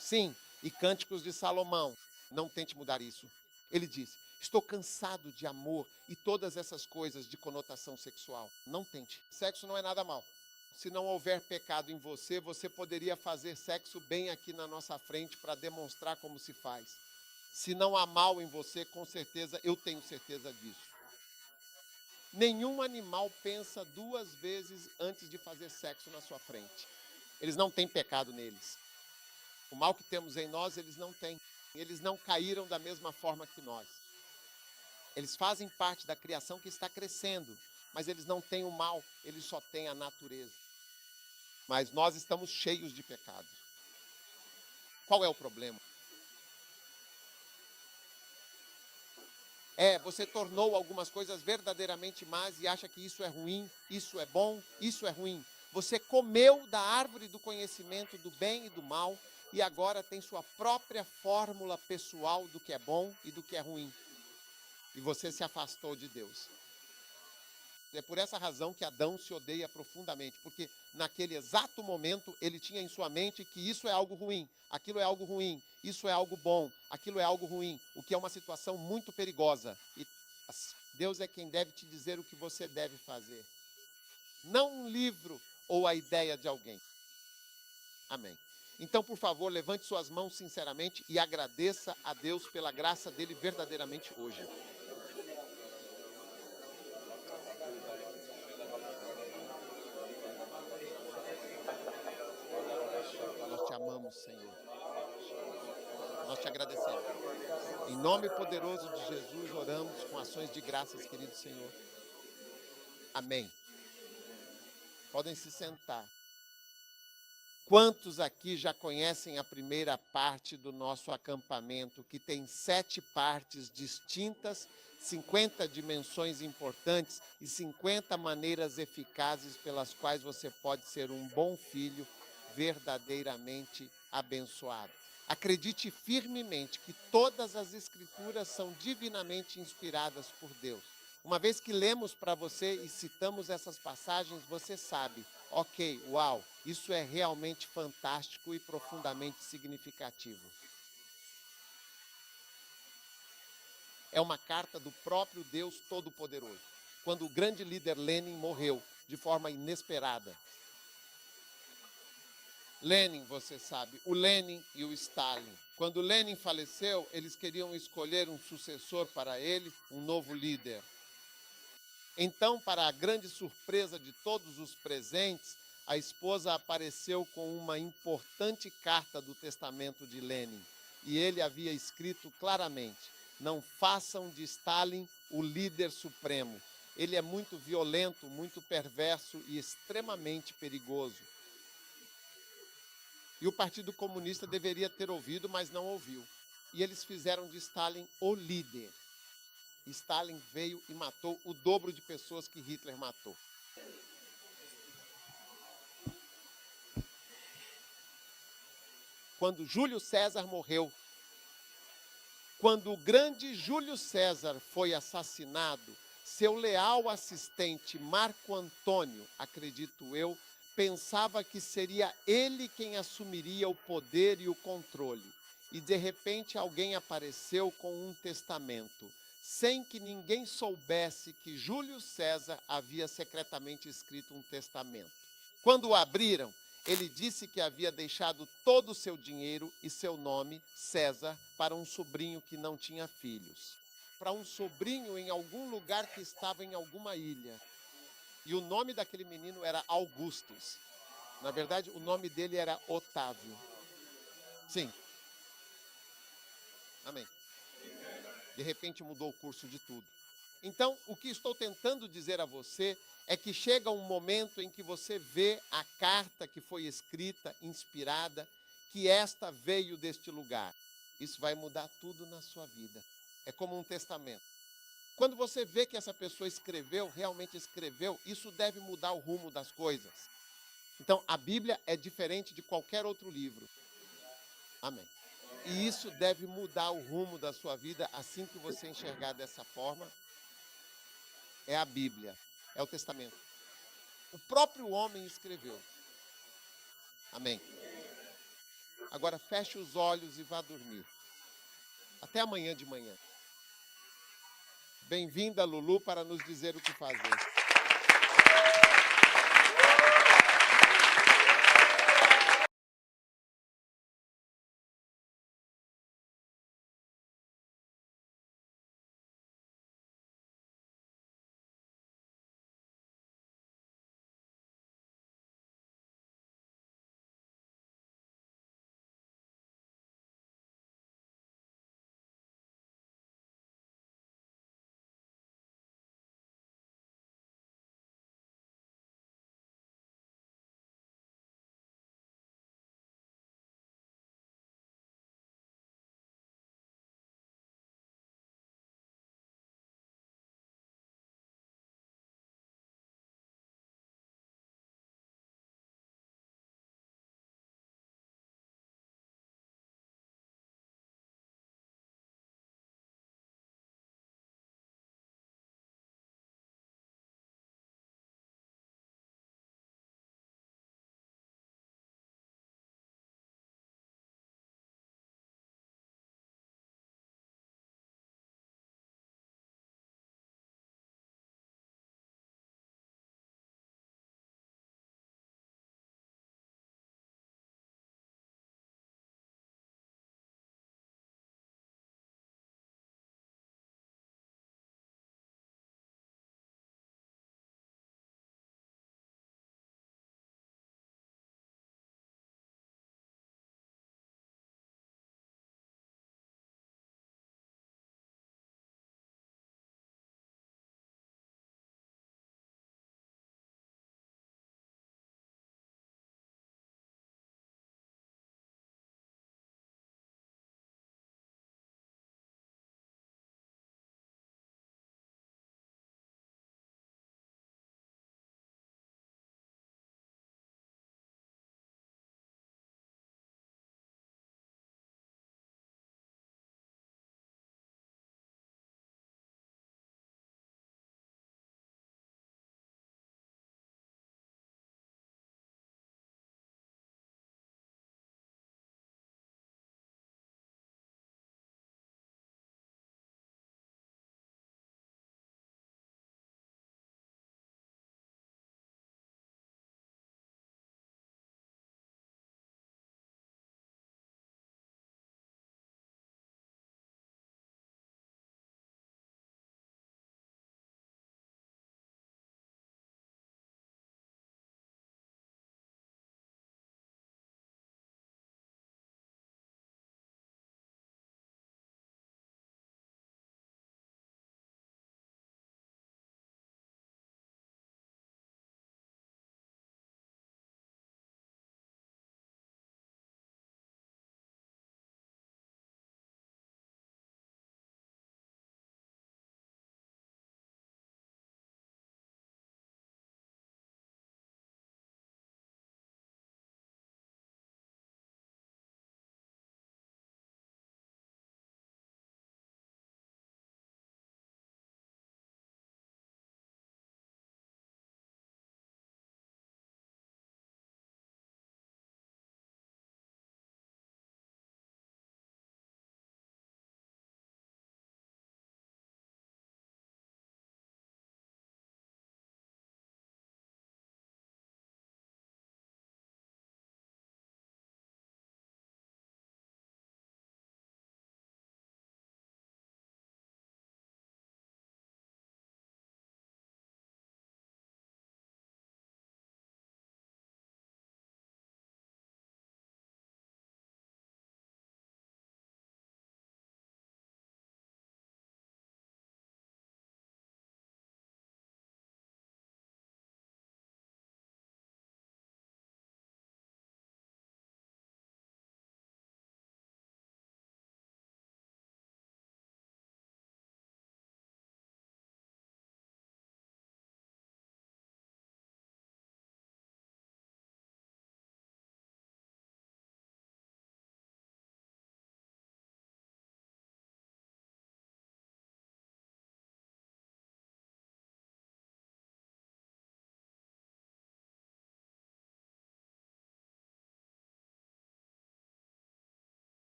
Sim, e Cânticos de Salomão, não tente mudar isso. Ele disse, estou cansado de amor e todas essas coisas de conotação sexual. Não tente. Sexo não é nada mal. Se não houver pecado em você, você poderia fazer sexo bem aqui na nossa frente para demonstrar como se faz. Se não há mal em você, com certeza, eu tenho certeza disso. Nenhum animal pensa 2 vezes antes de fazer sexo na sua frente. Eles não têm pecado neles. O mal que temos em nós, eles não têm. Eles não caíram da mesma forma que nós. Eles fazem parte da criação que está crescendo, mas eles não têm o mal, eles só têm a natureza. Mas nós estamos cheios de pecado. Qual é o problema? Você tornou algumas coisas verdadeiramente más e acha que isso é ruim, isso é bom, isso é ruim. Você comeu da árvore do conhecimento do bem e do mal e agora tem sua própria fórmula pessoal do que é bom e do que é ruim. E você se afastou de Deus. É por essa razão que Adão se odeia profundamente, porque naquele exato momento ele tinha em sua mente que isso é algo ruim, aquilo é algo ruim, isso é algo bom, aquilo é algo ruim, o que é uma situação muito perigosa. E Deus é quem deve te dizer o que você deve fazer. Não um livro ou a ideia de alguém. Amém. Então, por favor, levante suas mãos sinceramente e agradeça a Deus pela graça dele verdadeiramente hoje. Nós te amamos, Senhor. Nós te agradecemos. Em nome poderoso de Jesus, oramos com ações de graças, querido Senhor. Amém. Podem se sentar. Quantos aqui já conhecem a primeira parte do nosso acampamento, que tem 7 partes distintas, 50 dimensões importantes e 50 maneiras eficazes pelas quais você pode ser um bom filho verdadeiramente abençoado? Acredite firmemente que todas as escrituras são divinamente inspiradas por Deus. Uma vez que lemos para você e citamos essas passagens, você sabe, ok, uau, isso é realmente fantástico e profundamente significativo. É uma carta do próprio Deus Todo-Poderoso, quando o grande líder Lenin morreu de forma inesperada. Lenin, você sabe, o Lenin e o Stalin. Quando Lenin faleceu, eles queriam escolher um sucessor para ele, um novo líder. Então, para a grande surpresa de todos os presentes, a esposa apareceu com uma importante carta do testamento de Lenin. E ele havia escrito claramente, não façam de Stalin o líder supremo. Ele é muito violento, muito perverso e extremamente perigoso. E o Partido Comunista deveria ter ouvido, mas não ouviu. E eles fizeram de Stalin o líder. Stalin veio e matou o dobro de pessoas que Hitler matou. Quando Júlio César morreu, quando o grande Júlio César foi assassinado, seu leal assistente Marco Antônio, acredito eu, pensava que seria ele quem assumiria o poder e o controle. E de repente alguém apareceu com um testamento, sem que ninguém soubesse que Júlio César havia secretamente escrito um testamento. Quando o abriram, ele disse que havia deixado todo o seu dinheiro e seu nome, César, para um sobrinho que não tinha filhos. Para um sobrinho em algum lugar que estava em alguma ilha. E o nome daquele menino era Augustus. Na verdade, o nome dele era Otávio. Sim. Amém. De repente mudou o curso de tudo. Então, o que estou tentando dizer a você é que chega um momento em que você vê a carta que foi escrita, inspirada, que esta veio deste lugar. Isso vai mudar tudo na sua vida. É como um testamento. Quando você vê que essa pessoa escreveu, realmente escreveu, isso deve mudar o rumo das coisas. Então, a Bíblia é diferente de qualquer outro livro. Amém. E isso deve mudar o rumo da sua vida assim que você enxergar dessa forma. É a Bíblia, é o Testamento. O próprio homem escreveu. Amém. Agora feche os olhos e vá dormir. Até amanhã de manhã. Bem-vinda, Lulu, para nos dizer o que fazer.